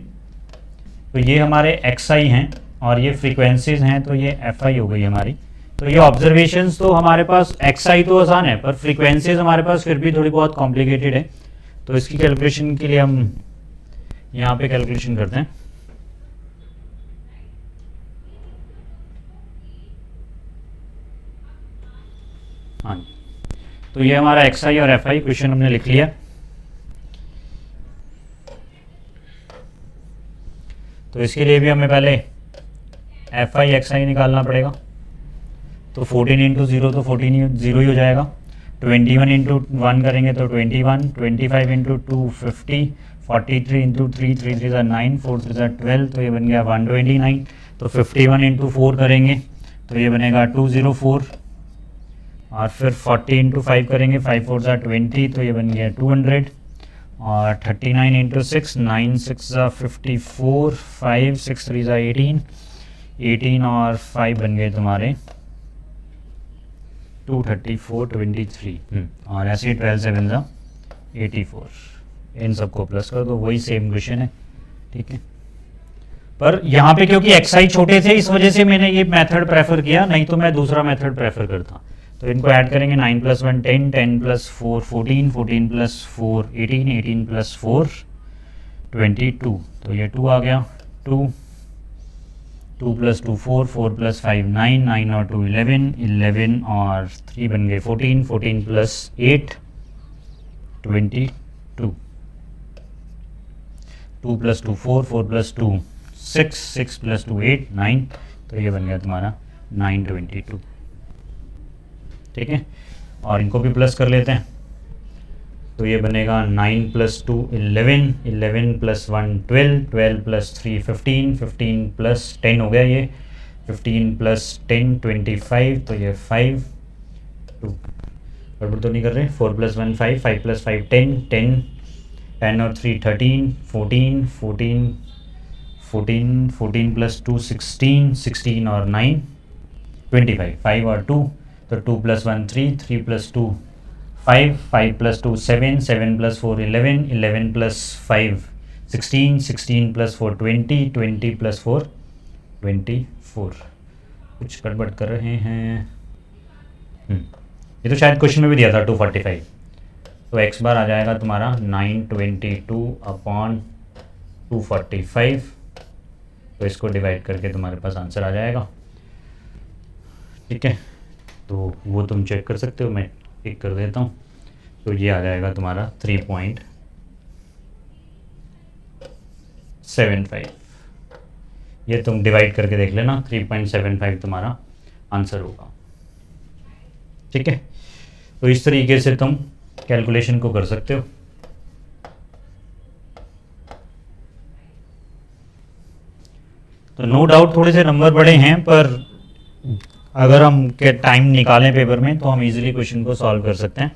तो ये हमारे एक्सआई हैं और ये फ्रीक्वेंसीज हैं, तो ये एफ आई हो गई हमारी। तो ये ऑब्जर्वेशंस तो हमारे पास एक्सआई तो आसान है, पर फ्रीक्वेंसीज हमारे पास फिर भी थोड़ी बहुत कॉम्प्लिकेटेड है। तो इसकी कैलकुलेशन के लिए हम यहाँ पे कैलकुलेशन करते हैं। हाँ, तो ये हमारा एक्स आई और एफ आई क्वेश्चन हमने लिख लिया। तो इसके लिए भी हमें पहले एफ आई एक्स आई निकालना पड़ेगा। तो 14 इंटू 0 तो 14 0 ही हो जाएगा। 21 इंटू 1 करेंगे तो 21, 25 इंटू 2 50, 43 इंटू 3 3 3 9, 4 3 12, तो ये बन गया 129। तो 51 इंटू 4 करेंगे तो ये बनेगा 204, और फिर 40 इंटू 5 करेंगे, 5 4 20, तो ये बन गया 200, और 39 इंटू 6, 9 6 54, 5 6 3 18, 18 और 5 बन गए तुम्हारे 234 23, और ऐसे 12 7 84। इन सबको प्लस कर दो, वही सेम क्वेश्चन है। ठीक है, पर यहाँ पे क्योंकि एक्साई छोटे थे इस वजह से मैंने ये मेथड प्रेफर किया, नहीं तो मैं दूसरा मेथड प्रेफर करता। तो इनको ऐड करेंगे, 9 + 1 10, 10 + 4 14, 14 + 4 18, 18 + 4 22, तो ये 2 आ गया, 2 2 + 2 4, 4 + 5 9, 9 और 2 11, 11 और 3 बन गए 14, 14 + 8 22, 2 + 2 4, 4 + 2 6, 6 + 2 8 9, तो ये बन गया तुम्हारा 922। ठीक है, और इनको भी प्लस कर लेते हैं। तो ये बनेगा 9 + 2 11, 11 + 1 12, 12 + 3 15, 15 + 10 हो गया ये, 15 + 10 25, तो ये 5 2 गड़बड़ तो नहीं कर रहे, 4 + 1 5, 5 + 5 10, 10 10 और 3 13, 14 14 14, 14 + 2 16, 16 और 9 25, 5 और 2, तो 2 + 1 3, 3 + 2 5, 5 + 2 7, 7 + 4 11, 11 + 5 16, 16 + 4 20, 20 + 4 24। कुछ गड़बड़ कर रहे हैं। ये तो शायद क्वेश्चन में भी दिया था 245। तो x बार आ जाएगा तुम्हारा 922 अपॉन 245, तो इसको डिवाइड करके तुम्हारे पास आंसर आ जाएगा। ठीक है, तो वो तुम चेक कर सकते हो, मैं टिक कर देता हूँ। तो ये आ जाएगा तुम्हारा 3.75। ये तुम डिवाइड करके देख लेना, 3.75 तुम्हारा आंसर होगा। ठीक है, तो इस तरीके से तुम कैलकुलेशन को कर सकते हो। तो नो डाउट थोड़े से नंबर बड़े हैं, पर अगर हम के टाइम निकालें पेपर में तो हम इजीली क्वेश्चन को सॉल्व कर सकते हैं।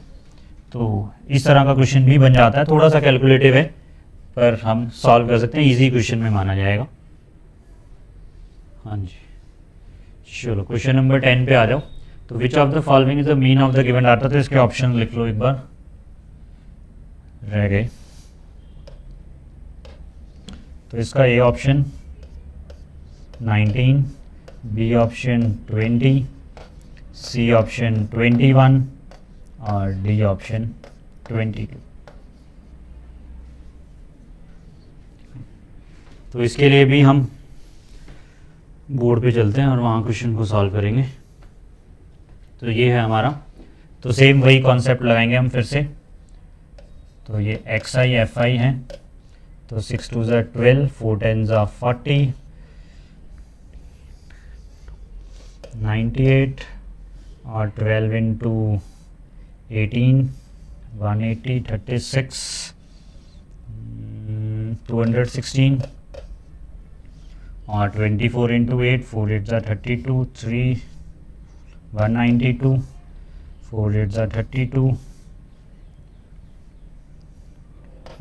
तो इस तरह का क्वेश्चन भी बन जाता है, थोड़ा सा कैलकुलेटिव है पर हम सॉल्व कर सकते हैं, इजी क्वेश्चन में माना जाएगा। हाँ जी, चलो क्वेश्चन नंबर 10 पे आ जाओ। तो which of the following is the mean of the given data, तो इसके ऑप्शन लिख लो एक बार, रह गए। तो इसका A option 19, B option 20, C option 21 और डी ऑप्शन 22। तो इसके लिए भी हम बोर्ड पे चलते हैं और वहाँ क्वेश्चन को सॉल्व करेंगे। तो ये है हमारा, तो सेम वही कॉन्सेप्ट लगाएंगे हम फिर से। तो ये एक्स आई एफ आई है, तो 6 2 12, 4 10 40, 98 और 12 इंटू 18 180 36 216 और 24 इंटू 8 4 8 32 3 192 4 8 32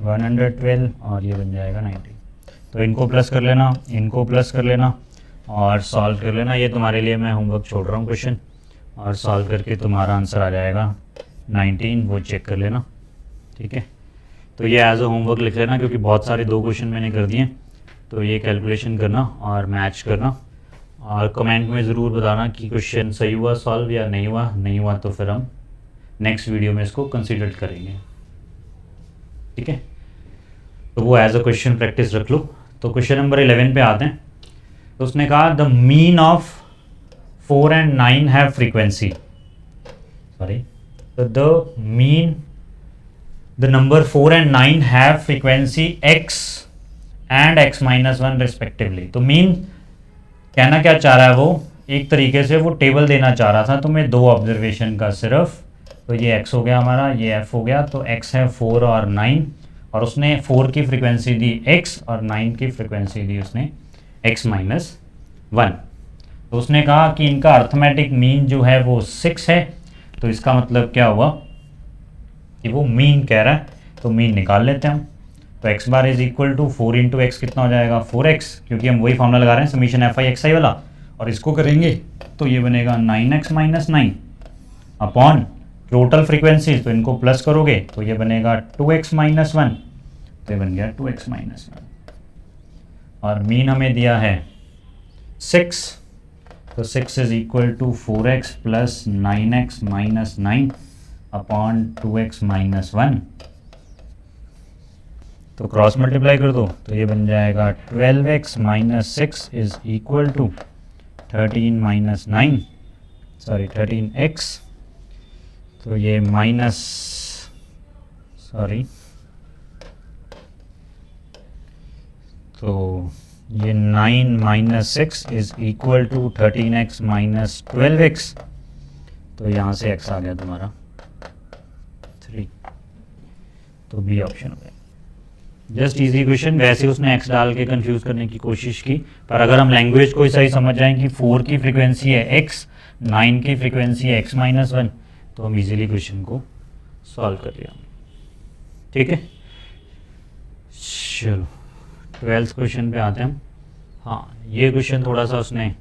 112 और ये बन जाएगा 90। तो इनको प्लस कर लेना, इनको प्लस कर लेना और सॉल्व कर लेना। ये तुम्हारे लिए मैं होमवर्क छोड़ रहा हूँ क्वेश्चन, और सॉल्व करके तुम्हारा आंसर आ जाएगा 19, वो चेक कर लेना, ठीक है। तो ये एज अ होमवर्क लिख लेना, क्योंकि बहुत सारे 2 क्वेश्चन मैंने कर दिए। तो ये कैलकुलेशन करना और मैच करना, और कमेंट में ज़रूर बताना कि क्वेश्चन सही हुआ सॉल्व या नहीं हुआ। नहीं हुआ तो फिर हम नेक्स्ट वीडियो में इसको कंसिडर करेंगे, ठीक है। तो वो एज अ क्वेश्चन प्रैक्टिस रख लो। तो क्वेश्चन नंबर 11 पे आते हैं। तो उसने कहा the mean of 4 and 9 have frequency, sorry, the mean the number 4 and 9 have frequency x and x minus 1 respectively. तो मीन कहना क्या चाह रहा है वो, एक तरीके से वो टेबल देना चाह रहा था तुम्हें 2 ऑब्जर्वेशन का सिर्फ। तो ये x हो गया हमारा, ये f हो गया। तो x है 4 और 9, और उसने 4 की फ्रीक्वेंसी दी x और 9 की फ्रीक्वेंसी दी उसने x माइनस 1। तो उसने कहा कि इनका अर्थमेटिक मीन जो है वो 6 है। तो इसका मतलब क्या हुआ कि वो मीन कह रहा है, तो मीन निकाल लेते हैं हम। तो x bar is equal to 4 into X कितना हो जाएगा 4x, क्योंकि हम वही फॉर्मूला लगा रहे हैं समीशन एफ आई एक्स आई वाला, और इसको करेंगे तो ये बनेगा 9x minus 9 upon total frequency. तो इनको प्लस करोगे तो ये बनेगा 2x माइनस 1, तो ये बन गया 2x माइनस 1। और मीन हमें दिया है 6, तो 6 is equal to 4x plus 9x minus 9 upon 2x minus 1। तो क्रॉस मल्टीप्लाई कर दो तो ये बन जाएगा 12x minus 6 is equal to 13 minus 9, sorry 13x। तो ये माइनस, सॉरी, तो ये 9 minus 6 is equal to 13x minus 12x। तो यहाँ से x आ गया तुम्हारा 3। तो बी ऑप्शन हो गया। Just easy question. वैसे उसने x डाल के कंफ्यूज करने की कोशिश की, पर अगर हम लैंग्वेज को सही समझ जाएं कि 4 की फ्रीक्वेंसी है x, 9 की फ्रीक्वेंसी है x माइनस 1, तो हम इजीली क्वेश्चन को सॉल्व कर लिया, ठीक है। चलो 12th क्वेश्चन पे आते हैं हम। हाँ, ये क्वेश्चन थोड़ा सा उसने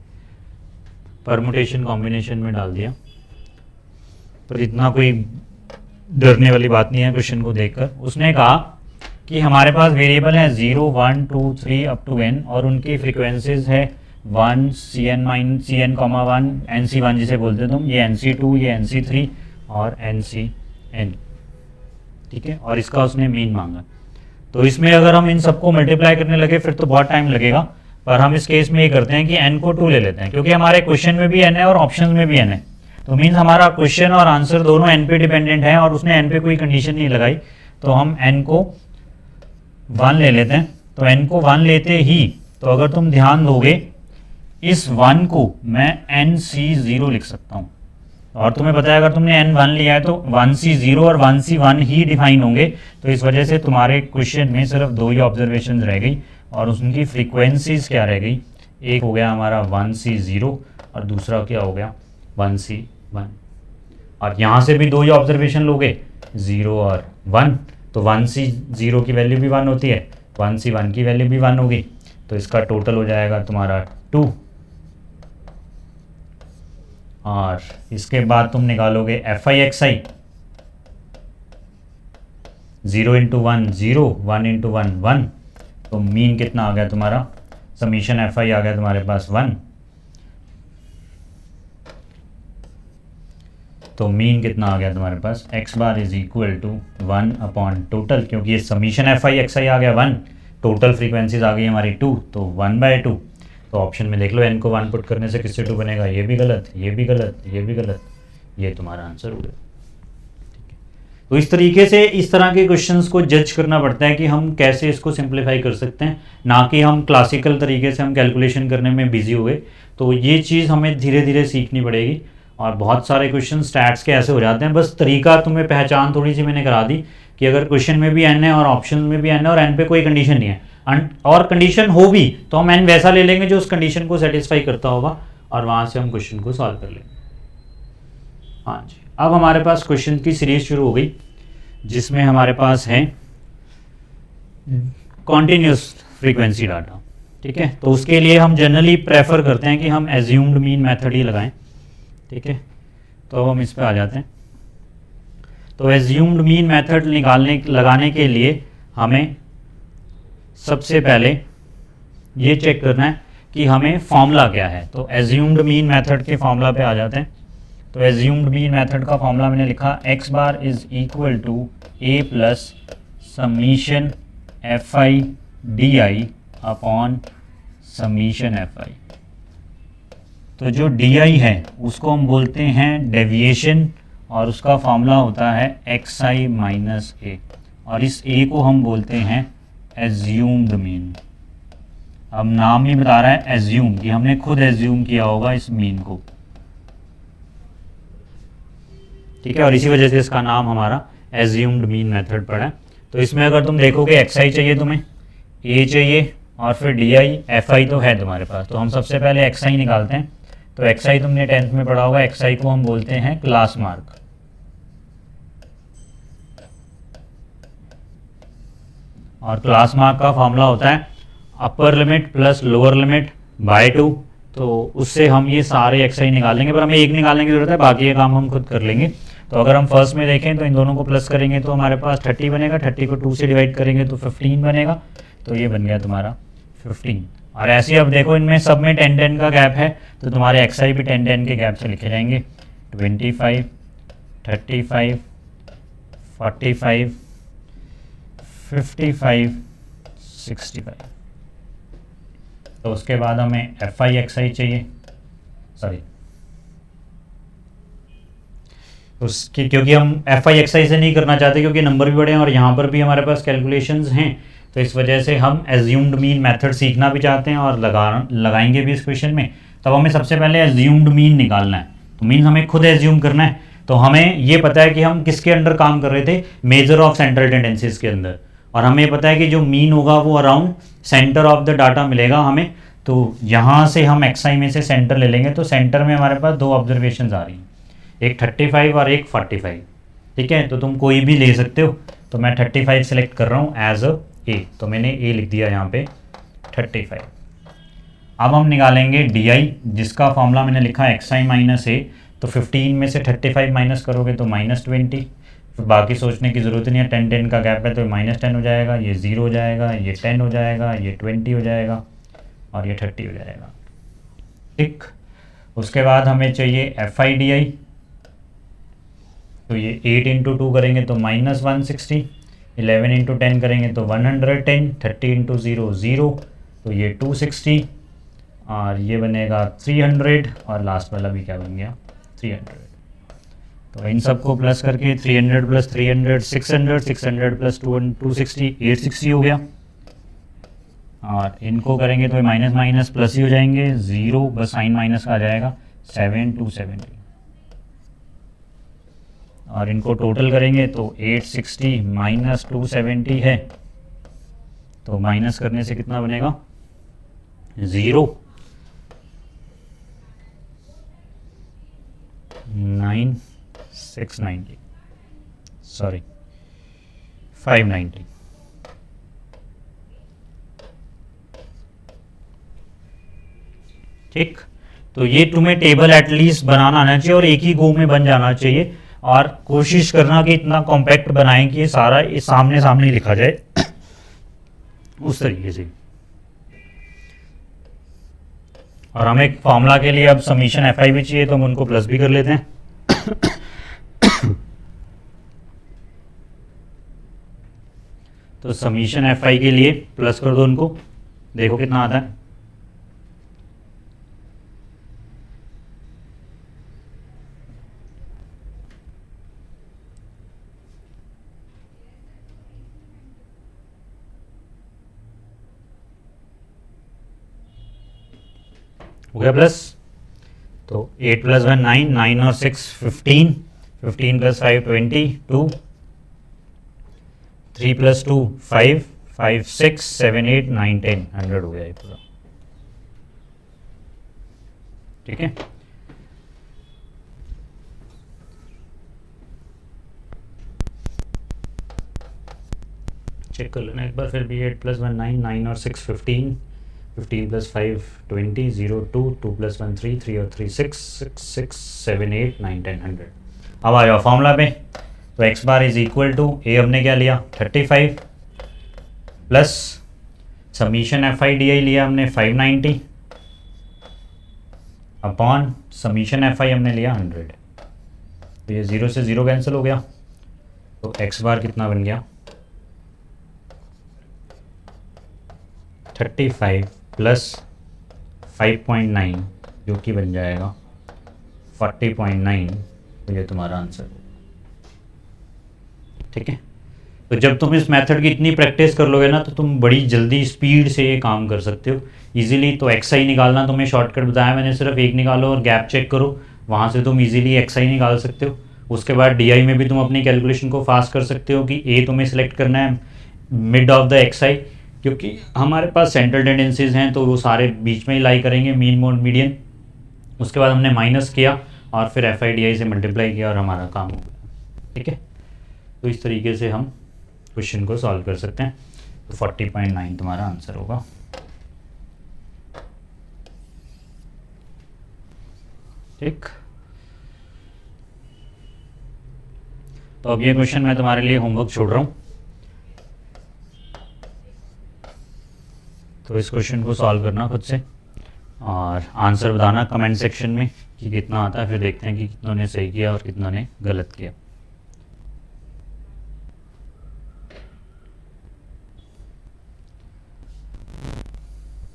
परमुटेशन कॉम्बिनेशन में डाल दिया, पर इतना कोई डरने वाली बात नहीं है क्वेश्चन को देखकर। उसने कहा कि हमारे पास वेरिएबल है 0 1 2 3 अप टू n, और उनकी फ्रीक्वेंसीज है 1 cn माइनस cn, 1 nc1 जिसे बोलते हैं तुम, ये nc2, ये nc3 और ncn, ठीक है। और इसका उसने मीन मांगा। तो इसमें अगर हम इन सबको मल्टीप्लाई करने लगे फिर तो बहुत टाइम लगेगा, पर हम इस केस में ये करते हैं कि n को 2 ले लेते हैं, क्योंकि हमारे क्वेश्चन में भी n है और ऑप्शन में भी n है। तो मीन्स हमारा क्वेश्चन और आंसर दोनों n पे डिपेंडेंट है, और उसने n पे कोई कंडीशन नहीं लगाई। तो हम n को 1 ले लेते हैं। तो n को 1 लेते ही, तो अगर तुम ध्यान दोगे इस 1 को मैं nc0 लिख सकता हूँ, और तुम्हें पता है अगर तुमने n1 लिया है तो 1c0 और 1c1 ही डिफाइन होंगे। तो इस वजह से तुम्हारे क्वेश्चन में सिर्फ 2 ही ऑब्जर्वेशन रह गई, और उनकी फ्रीक्वेंसीज क्या रह गई, एक हो गया हमारा 1c0 और दूसरा क्या हो गया 1c1। और यहाँ से भी 2 ही ऑब्जर्वेशन लोगे 0 और 1, तो 1c0 की वैल्यू भी 1 होती है, 1c1 की वैल्यू भी 1 होगी। तो इसका टोटल हो जाएगा तुम्हारा 2, और इसके बाद तुम निकालोगे F I X I, 0 into 1 0, 1 into 1 1। तो मीन कितना आ गया तुम्हारा, समीशन एफ आई आ गया तुम्हारे पास 1। तो मीन कितना आ गया तुम्हारे पास, X bar is equal to 1 upon total, क्योंकि ये summation F I X I आ गया 1, टोटल फ्रीक्वेंसीज आ गई हमारी 2, तो 1/2। तो ऑप्शन में देख लो n को 1 पुट करने से किससे 2 बनेगा, ये भी गलत, ये भी गलत, ये भी गलत, ये तुम्हारा आंसर हो गया। तो इस तरीके से इस तरह के क्वेश्चंस को जज करना पड़ता है कि हम कैसे इसको सिंप्लीफाई कर सकते हैं, ना कि हम क्लासिकल तरीके से हम कैलकुलेशन करने में बिजी हुए। तो ये चीज़ हमें धीरे धीरे सीखनी पड़ेगी। और बहुत सारे क्वेश्चन स्टैट्स के ऐसे हो जाते हैं, बस तरीका तुम्हें पहचान थोड़ी सी मैंने करा दी कि अगर क्वेश्चन में भी n है और ऑप्शन में भी n है और n पे कोई कंडीशन नहीं है, और कंडीशन हो भी तो हम n वैसा ले लेंगे जो उस कंडीशन को सेटिस्फाई करता होगा, और वहाँ से हम क्वेश्चन को सॉल्व कर लेंगे। हाँ जी, अब हमारे पास क्वेश्चन की सीरीज शुरू हो गई, जिसमें हमारे पास है कॉन्टिन्यूस फ्रीक्वेंसी डाटा। ठीक है, तो उसके लिए हम जनरली प्रेफर करते हैं कि हम एज्यूम्ड मीन मेथड ही लगाएं। ठीक है, तो अब हम इस पे आ जाते हैं। तो एज्यूम्ड मीन मेथड लगाने के लिए हमें सबसे पहले ये चेक करना है कि हमें फॉर्मूला क्या है। तो एज्यूम्ड मीन मेथड के फॉर्मूला पे आ जाते हैं। तो एज्यूम्ड मीन मेथड का फॉर्मूला मैंने लिखा x bar is equal to a plus summation fi di upon summation fi। तो जो di है उसको हम बोलते हैं डेविएशन, और उसका फॉर्मूला होता है xi माइनस a, और इस a को हम बोलते हैं एज्यूम्ड मीन। अब नाम ही बता रहा है एज्यूम, कि हमने खुद एज्यूम किया होगा इस मीन को। ठीक है, और इसी वजह से इसका नाम हमारा एज्यूम्ड मीन मेथड पड़ा है। तो इसमें अगर तुम देखोगे xi चाहिए, तुम्हें a चाहिए, और फिर di fi तो है तुम्हारे पास। तो हम सबसे पहले xi निकालते हैं। तो xi तुमने 10th में पढ़ा होगा, xi को हम बोलते हैं क्लास मार्क। और क्लास मार्क का फॉर्मूला होता है upper limit plus lower limit by 2। तो उससे हम ये सारे xi निकालेंगे, पर हमें एक निकालने की जरूरत है, बाकी ये काम हम खुद कर लेंगे। तो अगर हम फर्स्ट में देखें तो इन दोनों को प्लस करेंगे तो हमारे पास 30 बनेगा, 30 को 2 से डिवाइड करेंगे तो 15 बनेगा। तो ये बन गया तुम्हारा 15। और ऐसे अब देखो इनमें सब में 10-10 का गैप है, तो तुम्हारे xi भी 10-10 के गैप से लिखे जाएंगे। 25, 35, 45, 55, 65। तो उसके बाद हमें fi xi चाहिए, सॉरी उसकी, क्योंकि हम fi xi से नहीं करना चाहते क्योंकि नंबर भी बड़े हैं और यहाँ पर भी हमारे पास कैलकुलेशंस हैं। तो इस वजह से हम एज्यूम्ड मीन मेथड सीखना भी चाहते हैं और लगाएंगे भी इस क्वेश्चन में। तब हमें सबसे पहले एज्यूम्ड मीन निकालना है। तो मीन हमें खुद एज्यूम करना है। तो हमें ये पता है कि हम किसके अंडर काम कर रहे थे, मेजर ऑफ सेंट्रल टेंडेंसीज के अंदर, और हमें पता है कि जो मीन होगा वो around centre of the data मिलेगा हमें। तो यहाँ से हम xi में से सेंटर ले लेंगे। तो सेंटर में हमारे पास 2 ऑब्जर्वेशन आ रही हैं, एक 35 और एक 45। ठीक है, तो तुम कोई भी ले सकते हो। तो मैं 35 सेलेक्ट कर रहा हूँ एज अ a, तो मैंने a लिख दिया यहाँ पे 35। अब हम निकालेंगे di, जिसका फॉर्मूला मैंने लिखा xi माइनस a। तो 15 में से 35 माइनस करोगे तो -20। फिर बाकी सोचने की ज़रूरत नहीं है, 10-10 का गैप है तो -10 हो जाएगा, ये 0 हो जाएगा, ये 10 हो जाएगा, ये 20 हो जाएगा, और ये 30 हो जाएगा। ठीक, उसके बाद हमें चाहिए fi di। तो ये 8 इंटू 2 करेंगे तो -160, 11 इंटू 10 करेंगे तो 110, 30 इंटू 0 0, तो ये 260, और ये बनेगा 300, और लास्ट वाला भी क्या बन गया 300। तो इन सबको प्लस करके 300 प्लस 300 600, 600 प्लस 260 860 हो गया। और इनको करेंगे तो माइनस माइनस प्लस ही हो जाएंगे, 0 बस साइन माइनस का आ जाएगा 7 270। और इनको टोटल करेंगे तो 860 माइनस 270 है, तो माइनस करने से कितना बनेगा 0 9 690, सॉरी 590। ठीक, तो ये तुम्हें टेबल एटलीस्ट बनाना आना चाहिए और एक ही गो में बन जाना चाहिए। और कोशिश करना कि इतना कॉम्पैक्ट बनाएं कि ये सारा इस सामने सामने लिखा जाए उस तरीके से। और हमें एक फॉर्मूला के लिए अब समीशन fi भी चाहिए, तो हम उनको प्लस भी कर लेते हैं। तो समीशन एफ आई के लिए प्लस कर दो उनको, देखो कितना आता है। हो गया प्लस, तो 8 + 1 9, 9 और 6 15, 15 + 5 20, 2 3 + 2 5, 5 6 7 8 9 10, 100 हो गया ये पूरा। ठीक है, चेक कर लेना एक बार फिर भी। 8 + 1 9, 9 और 6 15, 15 + 5 20, 0 2, 2 + 1 3, 3 और 3 6, 6 6 7 8 9 10, 100। अब आ जाओ फॉर्मूला पे, तो x bar is equal to A हमने क्या लिया 35 plus summation F I D I लिया हमने 590 अपॉन समीशन एफ आई हमने लिया 100। तो ये 0 से 0 कैंसिल हो गया, तो x बार कितना बन गया 35 प्लस 5.9 जो कि बन जाएगा 40.9। तो ये तुम्हारा आंसर। ठीक है, तो जब तुम इस मेथड की इतनी प्रैक्टिस कर लोगे ना तो तुम बड़ी जल्दी स्पीड से ये काम कर सकते हो इजीली। तो एक्स आई निकालना तुम्हें शॉर्टकट बताया मैंने, सिर्फ एक निकालो और गैप चेक करो, वहाँ से तुम इजीली एक्स आई निकाल सकते हो। उसके बाद डी आई में भी तुम अपनी कैलकुलेशन को फास्ट कर सकते हो कि ए तुम्हें सिलेक्ट करना है मिड ऑफ द एक्स आई, क्योंकि हमारे पास सेंट्रल टेंडेंसीज हैं तो वो सारे बीच में ही लाई करेंगे, मीन मोड मीडियन। उसके बाद हमने माइनस किया और फिर एफ आई डी आई से मल्टीप्लाई किया और हमारा काम हो गया। ठीक है, तो इस तरीके से हम क्वेश्चन को सॉल्व कर सकते हैं। तो 40.9 तुम्हारा आंसर होगा। ठीक, तो अब ये क्वेश्चन मैं तुम्हारे लिए होमवर्क छोड़ रहा हूँ, तो इस क्वेश्चन को सॉल्व करना खुद से और आंसर बताना कमेंट सेक्शन में कि कितना आता है, फिर देखते हैं कि कितनों ने सही किया और कितनों ने गलत किया।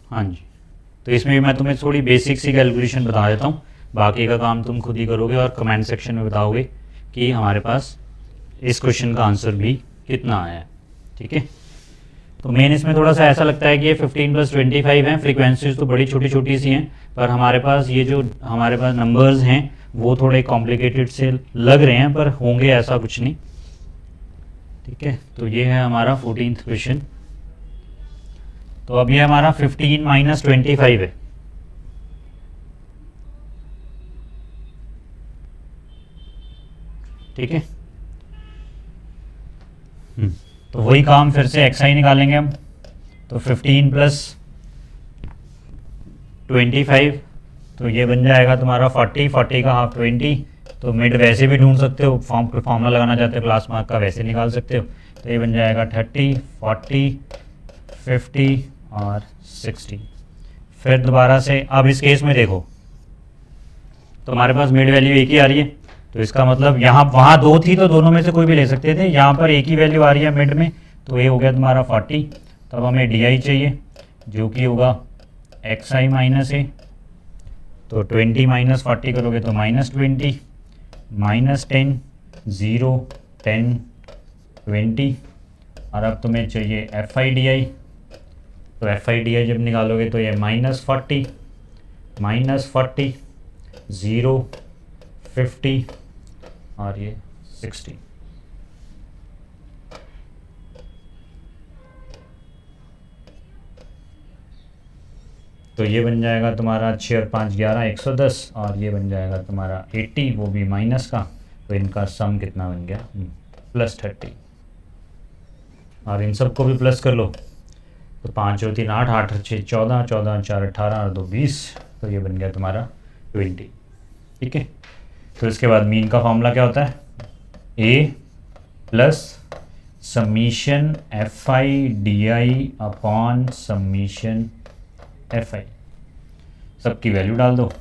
हाँ जी, तो इसमें भी मैं तुम्हें थोड़ी बेसिक सी कैलकुलेशन बता देता हूँ, बाकी का काम तुम खुद ही करोगे और कमेंट सेक्शन में बताओगे कि हमारे पास इस क्वेश्चन का आंसर भी कितना आया है। ठीक है, तो मेन इसमें थोड़ा सा ऐसा लगता है कि ये 15 + 25 हैं, फ्रीक्वेंसीज तो बड़ी छोटी छोटी सी हैं, पर हमारे पास ये जो हमारे पास नंबर्स हैं वो थोड़े कॉम्प्लिकेटेड से लग रहे हैं, पर होंगे ऐसा कुछ नहीं। ठीक है, तो ये है हमारा 14th क्वेश्चन। तो अब ये हमारा 15 - 25 है। ठीक है, तो वही काम फिर से एक्स आई निकालेंगे हम। तो 15 + 25, तो ये बन जाएगा तुम्हारा 40, 40 का हाफ 20। तो मिड वैसे भी ढूंढ सकते हो, फॉर्मूला लगाना चाहते हो क्लास मार्क का वैसे निकाल सकते हो। तो ये बन जाएगा 30, 40, 50 और 60। फिर दोबारा से अब इस केस में देखो तो हमारे पास मिड वैल्यू एक ही आ रही है, तो इसका मतलब यहाँ वहाँ दो थी तो दोनों में से कोई भी ले सकते थे, यहाँ पर एक ही वैल्यू आ रही है मिड में, तो ये हो गया तुम्हारा 40। तब हमें डी आई चाहिए जो कि होगा एक्स आई माइनस ए। तो 20 - 40 करोगे तो -20, -10, 0 10 20। और अब तुम्हें चाहिए एफ आई डी आई, तो एफ आई डी आई जब निकालोगे तो ये -40, -40, 0 50 और ये 60। तो ये बन जाएगा तुम्हारा 6 और 5 11 110, और ये बन जाएगा तुम्हारा 80, वो भी माइनस का। तो इनका सम कितना बन गया +30, और इन सबको भी प्लस कर लो। तो 5 और 3 8, 8 और 6 14, 14 और 4 18 और 2 20। तो ये बन गया तुम्हारा 20। ठीक है, तो इसके बाद मीन का फॉर्मूला क्या होता है, A plus summation F I D I upon summation F I, सबकी वैल्यू डाल दो।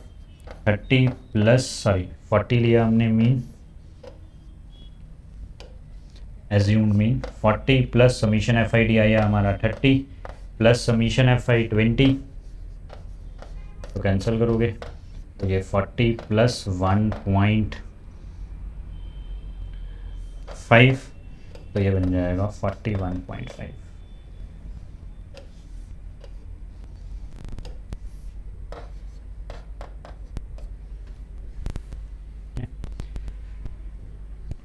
40 लिया हमने mean, assumed mean 40 plus summation F I D आया हमारा 30 प्लस समीशन एफ आई 20, तो कैंसिल करोगे तो ये 40 प्लस 1.5, तो ये बन जाएगा 41.5।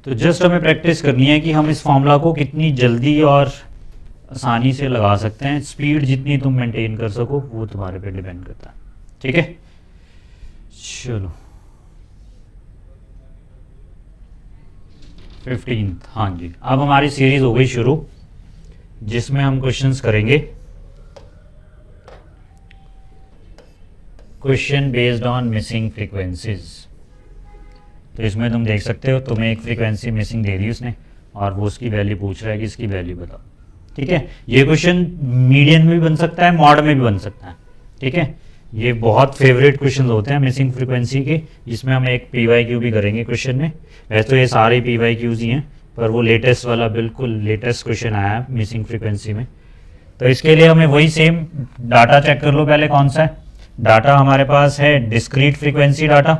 तो जस्ट हमें प्रैक्टिस करनी है कि हम इस फॉर्मूला को कितनी जल्दी और आसानी से लगा सकते हैं। स्पीड जितनी तुम मेंटेन कर सको वो तुम्हारे पे डिपेंड करता है, ठीक है। चलो 15, हाँ जी, अब हमारी सीरीज हो गई शुरू, जिसमें हम क्वेश्चंस करेंगे question based on missing frequencies. तो इसमें तुम देख सकते हो तुम्हें एक फ्रीक्वेंसी मिसिंग दे दी उसने और वो उसकी वैल्यू पूछ रहा है कि इसकी वैल्यू बताओ, ठीक है। ये क्वेश्चन मीडियन में भी बन सकता है, मॉड में भी बन सकता है, ठीक है। ये बहुत फेवरेट क्वेश्चन होते हैं मिसिंग फ्रीक्वेंसी के, जिसमें हम एक PYQ भी करेंगे क्वेश्चन में। वैसे तो ये सारे PYQs ही हैं, पर वो लेटेस्ट वाला बिल्कुल लेटेस्ट क्वेश्चन आया है मिसिंग फ्रीक्वेंसी में। तो इसके लिए हमें वही सेम डाटा चेक कर लो पहले कौन सा है। डाटा हमारे पास है डिस्क्रीट फ्रीक्वेंसी डाटा।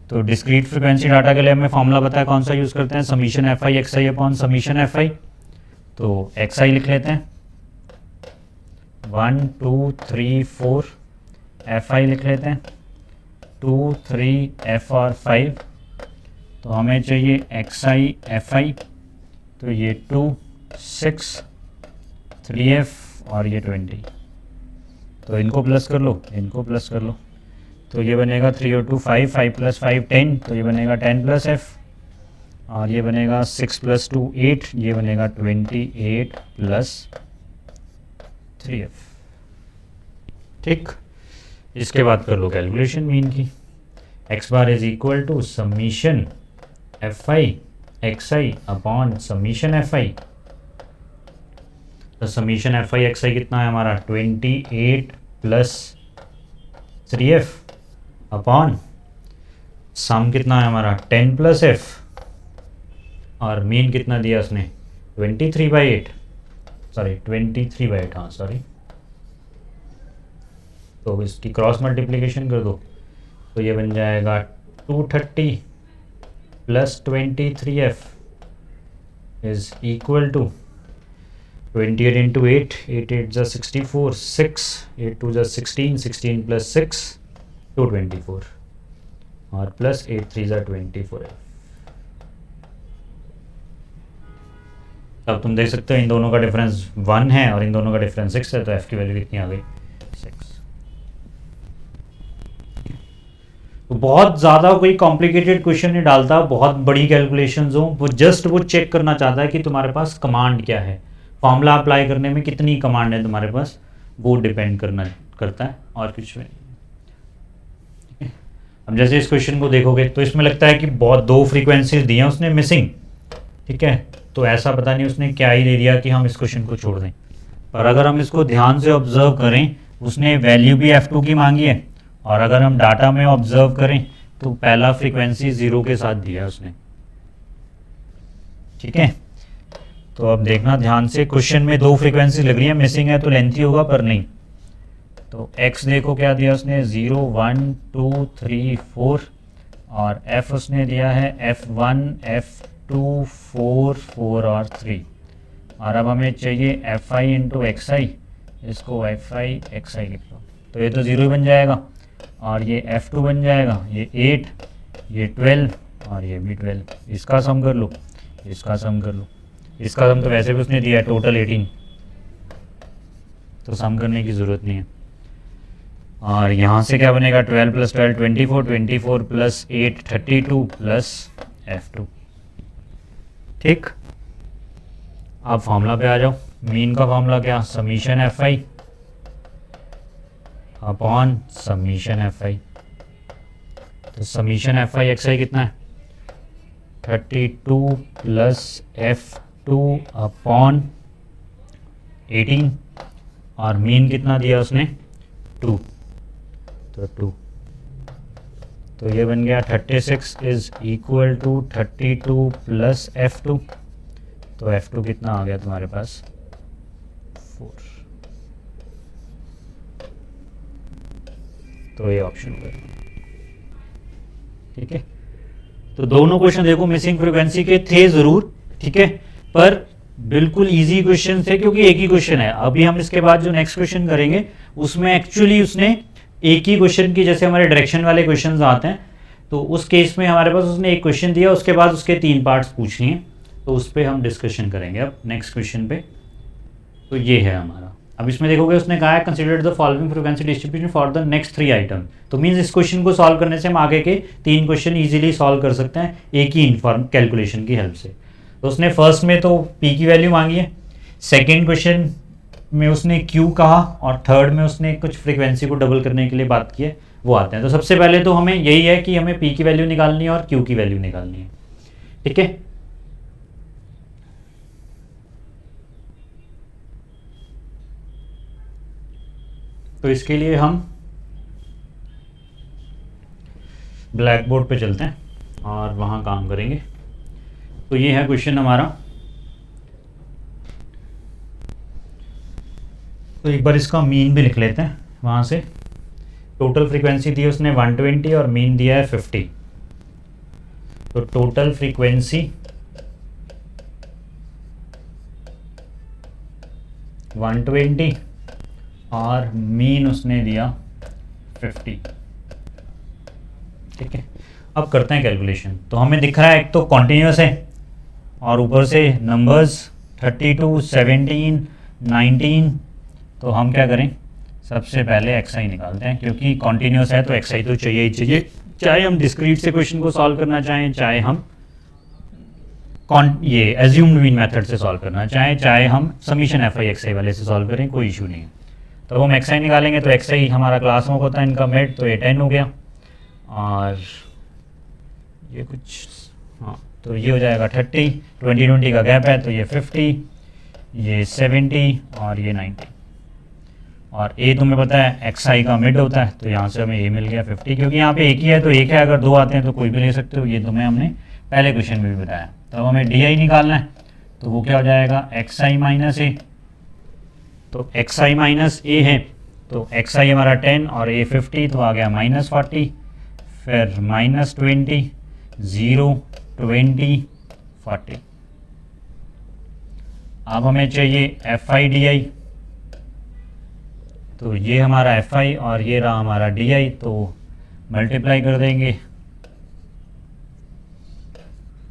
तो डिस्क्रीट फ्रीक्वेंसी डाटा के लिए हमें फॉर्मूला पता है कौन सा यूज़ करते हैं, summation F I X I upon summation F I. तो एक्स आई लिख लेते हैं 1 2 3 4, एफ आई लिख लेते हैं 2 3 एफ और 5। तो हमें चाहिए एक्स आई एफ आई, तो ये 2 6 3 एफ और ये 20। तो इनको प्लस कर लो, इनको प्लस कर लो, तो ये बनेगा 3 और 2 5, 5 प्लस 5 10, तो ये बनेगा 10 प्लस एफ, और ये बनेगा 6 प्लस 2 8, ये बनेगा 28 प्लस 3f, ठीक। इसके बाद कर लो कैलकुलेशन मीन की। X bar is equal to summation F I X I upon summation F I. तो summation F I X I कितना है हमारा 28 प्लस 3f अपॉन सम कितना है हमारा 10 प्लस एफ, और मीन कितना दिया उसने 23/8, सॉरी 23/8, हाँ सॉरी। तो इसकी क्रॉस मल्टीप्लिकेशन कर दो, तो ये बन जाएगा 230 plus 23f is equal to 28 into 8, 8 8 जा 64, 6 8 2 जा 16, 16 प्लस 6 224, और प्लस 8 3 जा 24। अब तुम देख सकते हो इन दोनों का डिफरेंस 1 है और इन दोनों का डिफरेंस 6 है, तो f की वैल्यू कितनी आ गई 6। तो बहुत ज़्यादा कोई कॉम्प्लिकेटेड क्वेश्चन नहीं डालता, बहुत बड़ी कैलकुलेशंस हो, वो जस्ट वो चेक करना चाहता है कि तुम्हारे पास कमांड क्या है, फॉर्मूला अप्लाई करने में कितनी कमांड है तुम्हारे पास, वो डिपेंड करता है और कुछ नहीं। अब जैसे इस क्वेश्चन को देखोगे तो इसमें लगता है कि बहुत 2 फ्रीक्वेंसीज दी हैं उसने मिसिंग, ठीक है। तो ऐसा पता नहीं उसने क्या ही दे दिया कि हम इस क्वेश्चन को छोड़ दें, पर अगर हम इसको ध्यान से ऑब्जर्व करें, उसने वैल्यू भी f2 की मांगी है, और अगर हम डाटा में ऑब्जर्व करें तो पहला फ्रीक्वेंसी 0 के साथ दिया है उसने, ठीक है। तो अब देखना ध्यान से, क्वेश्चन में 2 फ्रीक्वेंसी लग रही है, मिसिंग है तो लेंथी होगा, पर नहीं। तो x देखो क्या दिया उसने 0 1 2 3 4, और f उसने दिया है f1 f2 4 4 और 3, और अब हमें चाहिए fi इंटू एक्स आई, इसको fi एक्स आई लिख लो, तो ये तो 0 बन जाएगा, और ये f2 बन जाएगा, ये 8 ये 12 और ये भी 12। इसका सम कर लो, इसका सम कर लो, इसका सम तो वैसे भी उसने दिया है टोटल 18, तो सम करने की ज़रूरत नहीं है। और यहाँ से क्या बनेगा 12 प्लस 12 24, 24 प्लस 8 32 प्लस f2, ठीक। अब फॉर्मूला पे आ जाओ। मीन का फॉर्मूला क्या, summation F I upon summation F I. तो summation F I X I कितना है 32 प्लस f2 अपॉन 18, और मीन कितना दिया उसने 2, तो 2, तो ये बन गया 36 is equal to 32 plus f2, तो F2 कितना आ गया तुम्हारे पास 4। तो ये ऑप्शन हो गया। ठीक है, तो दोनों क्वेश्चन देखो मिसिंग फ्रीक्वेंसी के थे जरूर, ठीक है, पर बिल्कुल इजी क्वेश्चन थे क्योंकि एक ही क्वेश्चन है। अभी हम इसके बाद जो नेक्स्ट क्वेश्चन करेंगे उसमें एक्चुअली उसने एक ही क्वेश्चन की, जैसे हमारे डायरेक्शन वाले क्वेश्चन आते हैं तो उस केस में हमारे पास उसने एक क्वेश्चन दिया, उसके बाद उसके 3 पार्ट्स पूछनी है, तो उस पर हम डिस्कशन करेंगे अब नेक्स्ट क्वेश्चन पे। तो ये है हमारा। अब इसमें देखोगे उसने कहा है consider the following frequency distribution for the next 3 item. तो मीन्स इस क्वेश्चन को सॉल्व करने से हम आगे के 3 क्वेश्चन इजीली सॉल्व कर सकते हैं एक ही इन्फॉर्म कैलकुलेशन की हेल्प से। तो उसने फर्स्ट में तो पी की वैल्यू मांगी है, सेकेंड क्वेश्चन में उसने क्यू कहा, और थर्ड में उसने कुछ फ्रीक्वेंसी को डबल करने के लिए बात की है, वो आते हैं। तो सबसे पहले तो हमें यही है कि हमें पी की वैल्यू निकालनी है और क्यू की वैल्यू निकालनी है। ठीक है, तो इसके लिए हम ब्लैक बोर्ड पे चलते हैं और वहाँ काम करेंगे। तो ये है क्वेश्चन हमारा। तो एक बार इसका मीन भी लिख लेते हैं वहाँ से। टोटल फ्रीक्वेंसी दी उसने 120 और मीन दिया है 50। तो टोटल फ्रीक्वेंसी 120 और मीन उसने दिया 50। ठीक है, अब करते हैं कैलकुलेशन। तो हमें दिख रहा है एक तो कॉन्टिन्यूस है और ऊपर से नंबर्स 32, 17, 19। तो हम क्या करें, सबसे पहले XI निकालते हैं, क्योंकि कॉन्टिन्यूस है तो XI तो चाहिए ही चाहिए, चाहे हम डिस्क्रीट से क्वेश्चन को सॉल्व करना चाहें, चाहे हम ये एज्यूम्ड मीन मेथड से सॉल्व करना चाहें, चाहे हम समीशन FI XI वाले से सॉल्व करें, कोई इशू नहीं है। तो हम XI निकालेंगे तो XI हमारा क्लास में होता है इनका मिड, तो ये 10 हो गया, और ये कुछ हाँ तो ये हो जाएगा 30, 20 का गैप है तो ये 50, ये 70 और ये 90। और A तुम्हें पता है XI का मिड होता है, तो यहाँ से हमें A मिल गया 50, क्योंकि यहाँ पे एक ही है तो एक है, अगर 2 आते हैं तो कोई भी ले सकते हो, ये तुम्हें हमने पहले क्वेश्चन में भी बताया। तो अब हमें DI निकालना है, तो वो क्या हो जाएगा XI माइनस A। तो XI माइनस A है, तो XI हमारा 10 और A 50, तो आ गया -40, फिर -20, 0, 20, 40। अब हमें चाहिए FI DI। तो ये हमारा FI और ये रहा हमारा DI, तो मल्टीप्लाई कर देंगे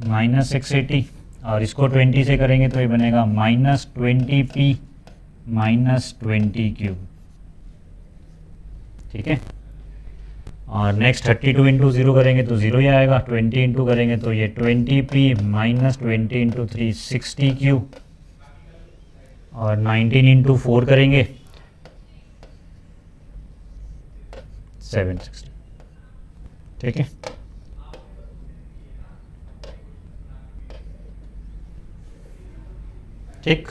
-680 और इसको 20 से करेंगे तो ये बनेगा -20p -20q। ठीक है, और नेक्स्ट 32 इंटू 0 करेंगे तो 0 ही आएगा, 20 इंटू करेंगे तो ये 20p -20 इंटू 3 60q, और 19 इंटू 4 करेंगे 760। ठीक है, ठीक।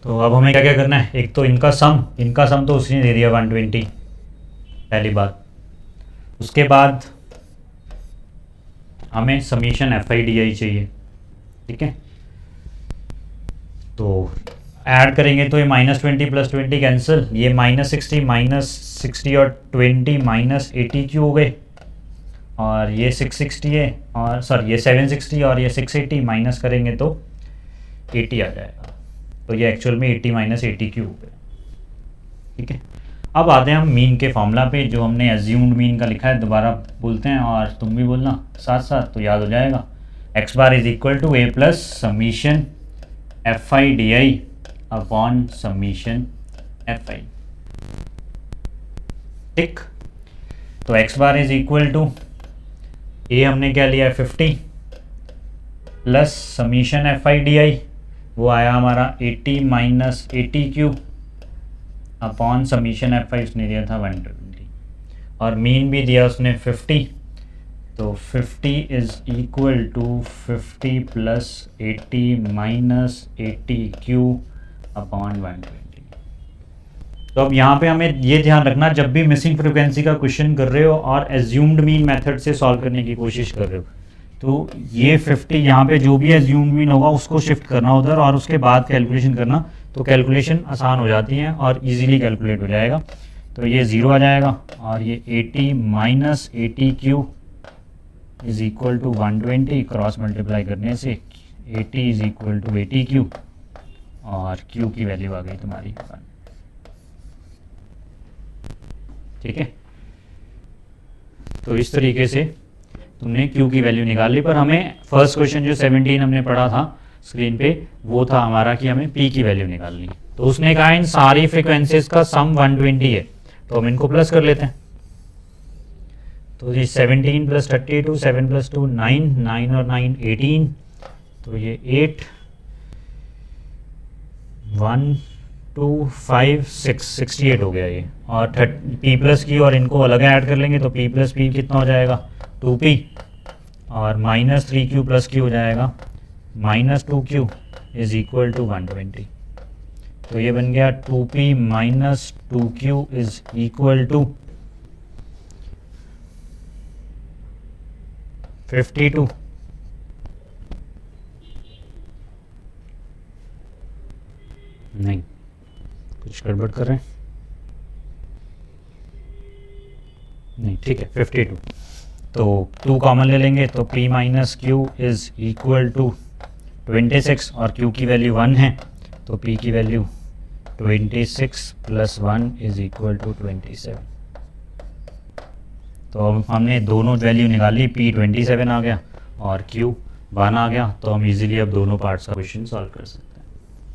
तो अब हमें क्या क्या करना है, एक तो इनका सम तो उसने दे दिया 120 पहली बात। उसके बाद हमें समीशन FI DI चाहिए। ठीक है, तो ऐड करेंगे तो ये -20 + 20 कैंसिल, ये -60 और 20 -80q हो गए, और ये 660 है, और सॉरी ये 760 और ये 680 माइनस करेंगे तो 80 आ जाएगा। तो ये एक्चुअल में 80 - 80q हो गया। ठीक है, अब आते हैं हम मीन के फॉर्मूला पे, जो हमने एज्यूम्ड मीन का लिखा है, दोबारा बोलते हैं और तुम भी बोलना साथ साथ तो याद हो जाएगा। x bar is equal to A plus summation FI DI upon summation FI। ठीक, तो x bar is equal to A हमने क्या लिया है 50 प्लस समीशन FI DI, वो आया हमारा 80 - 80q अपॉन समीशन FI उसने दिया था 120, और मीन भी दिया उसने 50। तो 50 is equal to 50 plus 80 minus 80q upon 120। तो अब यहाँ पे हमें ये ध्यान रखना, जब भी मिसिंग फ्रीक्वेंसी का क्वेश्चन कर रहे हो और एज्यूम्ड मीन मेथड से सॉल्व करने की कोशिश कर रहे हो, तो ये 50 यहाँ पे जो भी एज्यूम मीन होगा उसको शिफ्ट करना उधर और उसके बाद कैलकुलेशन करना, तो कैलकुलेशन आसान हो जाती है और इजीली कैलकुलेट हो जाएगा। तो ये 0 आ जाएगा और ये 80 minus 80Q is equal to 120, cross multiply करने से 80 इज इक्वल टू 80Q और Q की वैल्यू आ गई तुम्हारी 1। ठीक है, तो इस तरीके से तुमने Q की वैल्यू निकाल ली। पर हमें फर्स्ट क्वेश्चन जो 17 हमने पढ़ा था स्क्रीन पे, वो था हमारा कि हमें P की वैल्यू निकालनी। तो उसने कहा इन सारी फ्रिक्वेंसीज का सम 120 है, तो हम इनको प्लस कर लेते हैं। तो ये 17 प्लस 32, 7 प्लस 2 9, 9 और 9 18, तो ये 8 1 2 5 6 68 हो गया ये। और P प्लस की और इनको अलग ऐड कर लेंगे तो P प्लस P कितना हो जाएगा 2P और माइनस 3Q प्लस Q हो जाएगा minus 2Q is equal to 120। तो ये बन गया 2P minus 2Q is equal to 52। नहीं, कुछ गड़बड़ कर रहे हैं, नहीं ठीक है 52। तो 2 कॉमन ले लेंगे तो P minus Q is equal to 26 और Q की वैल्यू 1 है, तो P की value 26 plus 1 is equal to 27। तो अब हमने दोनों वैल्यू निकाली, P 27 आ गया और Q 1 आ गया, तो हम इजीली अब दोनों पार्ट्स का क्वेश्चन सॉल्व कर सकते हैं।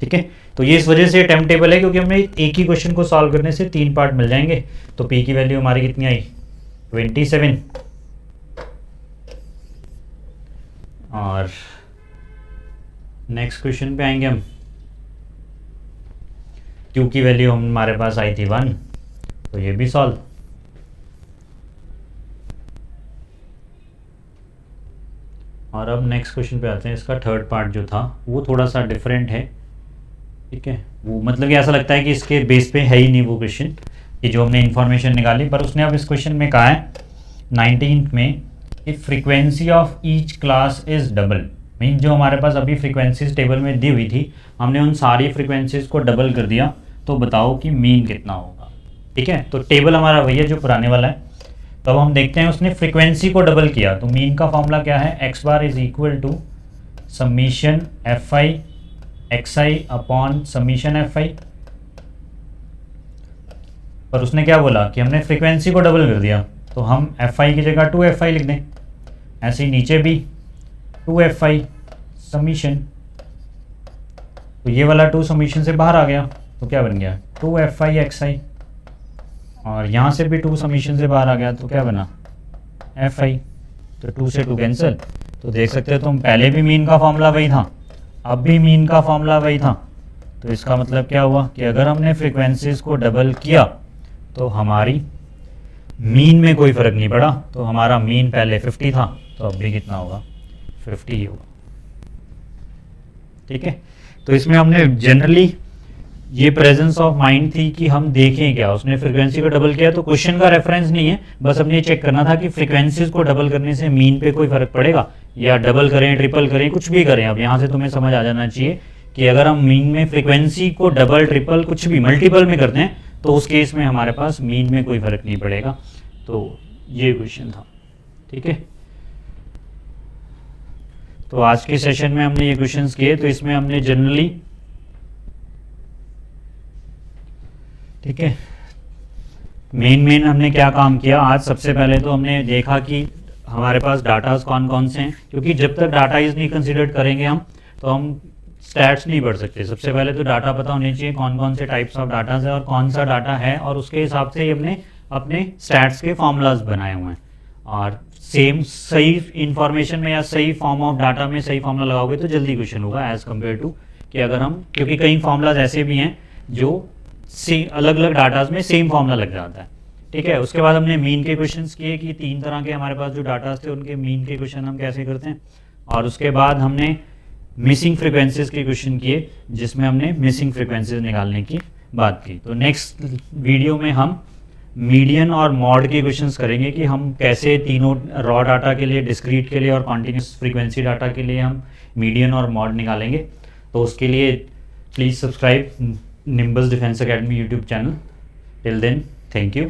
ठीक है, तो ये इस वजह से टाइम टेबल है क्योंकि हमें एक ही क्वेश्चन को सॉल्व करने से 3 पार्ट मिल जाएंगे। तो P की वैल्यू हमारी कितनी आई 27 और नेक्स्ट क्वेश्चन पे आएंगे हम। Q की वैल्यू हमारे पास आई थी 1, तो ये भी सॉल्व। और अब नेक्स्ट क्वेश्चन पे आते हैं। इसका थर्ड पार्ट जो था वो थोड़ा सा डिफरेंट है। ठीक है, वो मतलब कि ऐसा लगता है कि इसके बेस पे है ही नहीं वो क्वेश्चन कि जो हमने इन्फॉर्मेशन निकाली, पर उसने अब इस क्वेश्चन में कहा है 19th में कि frequency of each class is double. Mean जो हमारे पास अभी फ्रीक्वेंसीज टेबल में दी हुई थी, हमने उन सारी फ्रीक्वेंसीज को डबल कर दिया, तो बताओ कि मीन कितना होगा। ठीक है, तो टेबल हमारा वही है जो पुराने वाला है। तो अब हम देखते हैं उसने फ्रीक्वेंसी को डबल किया, तो मीन का फॉर्मूला क्या है, X bar is equal to summation F I X I upon summation F I. पर उसने क्या बोला कि हमने फ्रीक्वेंसी को डबल कर दिया, तो हम एफ आई की जगह 2FI लिख दें। ऐसे ही नीचे भी 2FI समीशन, तो ये वाला 2 समीशन से बाहर आ गया, तो क्या बन गया 2FI XI। और यहाँ से भी 2 समीशन से बाहर आ गया, तो क्या बना FI। तो 2 से 2 कैंसिल। तो देख सकते हो तुम, पहले भी मीन का फॉर्मूला वही था, अब भी मीन का फॉर्मूला वही था। तो इसका मतलब क्या हुआ कि अगर हमने फ्रीक्वेंसीज को डबल किया तो हमारी मीन में कोई फ़र्क नहीं पड़ा। तो हमारा मीन पहले 50 था, तो अब भी कितना होगा 50 ही होगा। ठीक है, तो इसमें हमने जनरली ये प्रेजेंस ऑफ माइंड थी कि हम देखें क्या, उसने फ्रीक्वेंसी को डबल किया, तो क्वेश्चन का रेफरेंस नहीं है, बस हमने चेक करना था कि फ्रीक्वेंसीज को डबल करने से मीन पे कोई फ़र्क पड़ेगा, या डबल करें ट्रिपल करें कुछ भी करें। अब यहाँ से तुम्हें समझ आ जाना चाहिए कि अगर हम मीन में फ्रीक्वेंसी को डबल ट्रिपल कुछ भी मल्टीपल में करते हैं, तो उस केस में हमारे पास मीन में कोई फ़र्क नहीं पड़ेगा। तो ये क्वेश्चन था। ठीक है, तो आज के सेशन में हमने ये क्वेश्चंस किए, तो इसमें हमने जनरली, ठीक है, मेन हमने क्या काम किया आज। सबसे पहले तो हमने देखा कि हमारे पास डाटाज कौन कौन से हैं, क्योंकि जब तक डाटा इज नहीं कंसिडर करेंगे हम, तो हम स्टैट्स नहीं बढ़ सकते। सबसे पहले तो डाटा पता होने चाहिए कौन कौन से टाइप्स ऑफ डाटाज है और कौन सा डाटा है, और उसके हिसाब से ही हमने अपने स्टैट्स के फॉर्मूलाज बनाए हुए हैं। और सेम सही इन्फॉर्मेशन में या सही फॉर्म ऑफ डाटा में सही फॉर्मूला लगाओगे तो जल्दी क्वेश्चन होगा एज कम्पेयर टू कि अगर हम, क्योंकि कई फॉर्मूलाज ऐसे भी हैं जो अलग अलग डाटाज में सेम फॉर्मूला लग जाता है। ठीक है, उसके बाद हमने मीन के क्वेश्चंस किए कि 3 तरह के हमारे पास जो डाटाज थे उनके मीन के क्वेश्चन हम कैसे करते हैं। और उसके बाद हमने मिसिंग फ्रीक्वेंसीज के क्वेश्चन किए, जिसमें हमने मिसिंग फ्रीक्वेंसीज निकालने की बात की। तो नेक्स्ट वीडियो में हम मीडियन और मॉड के क्वेश्चंस करेंगे कि हम कैसे तीनों रॉ डाटा के लिए, डिस्क्रीट के लिए और कॉन्टिन्यूस फ्रीक्वेंसी डाटा के लिए हम मीडियन और मॉड निकालेंगे। तो उसके लिए please subscribe Nimbus defence academy YouTube channel. Till then, thank you.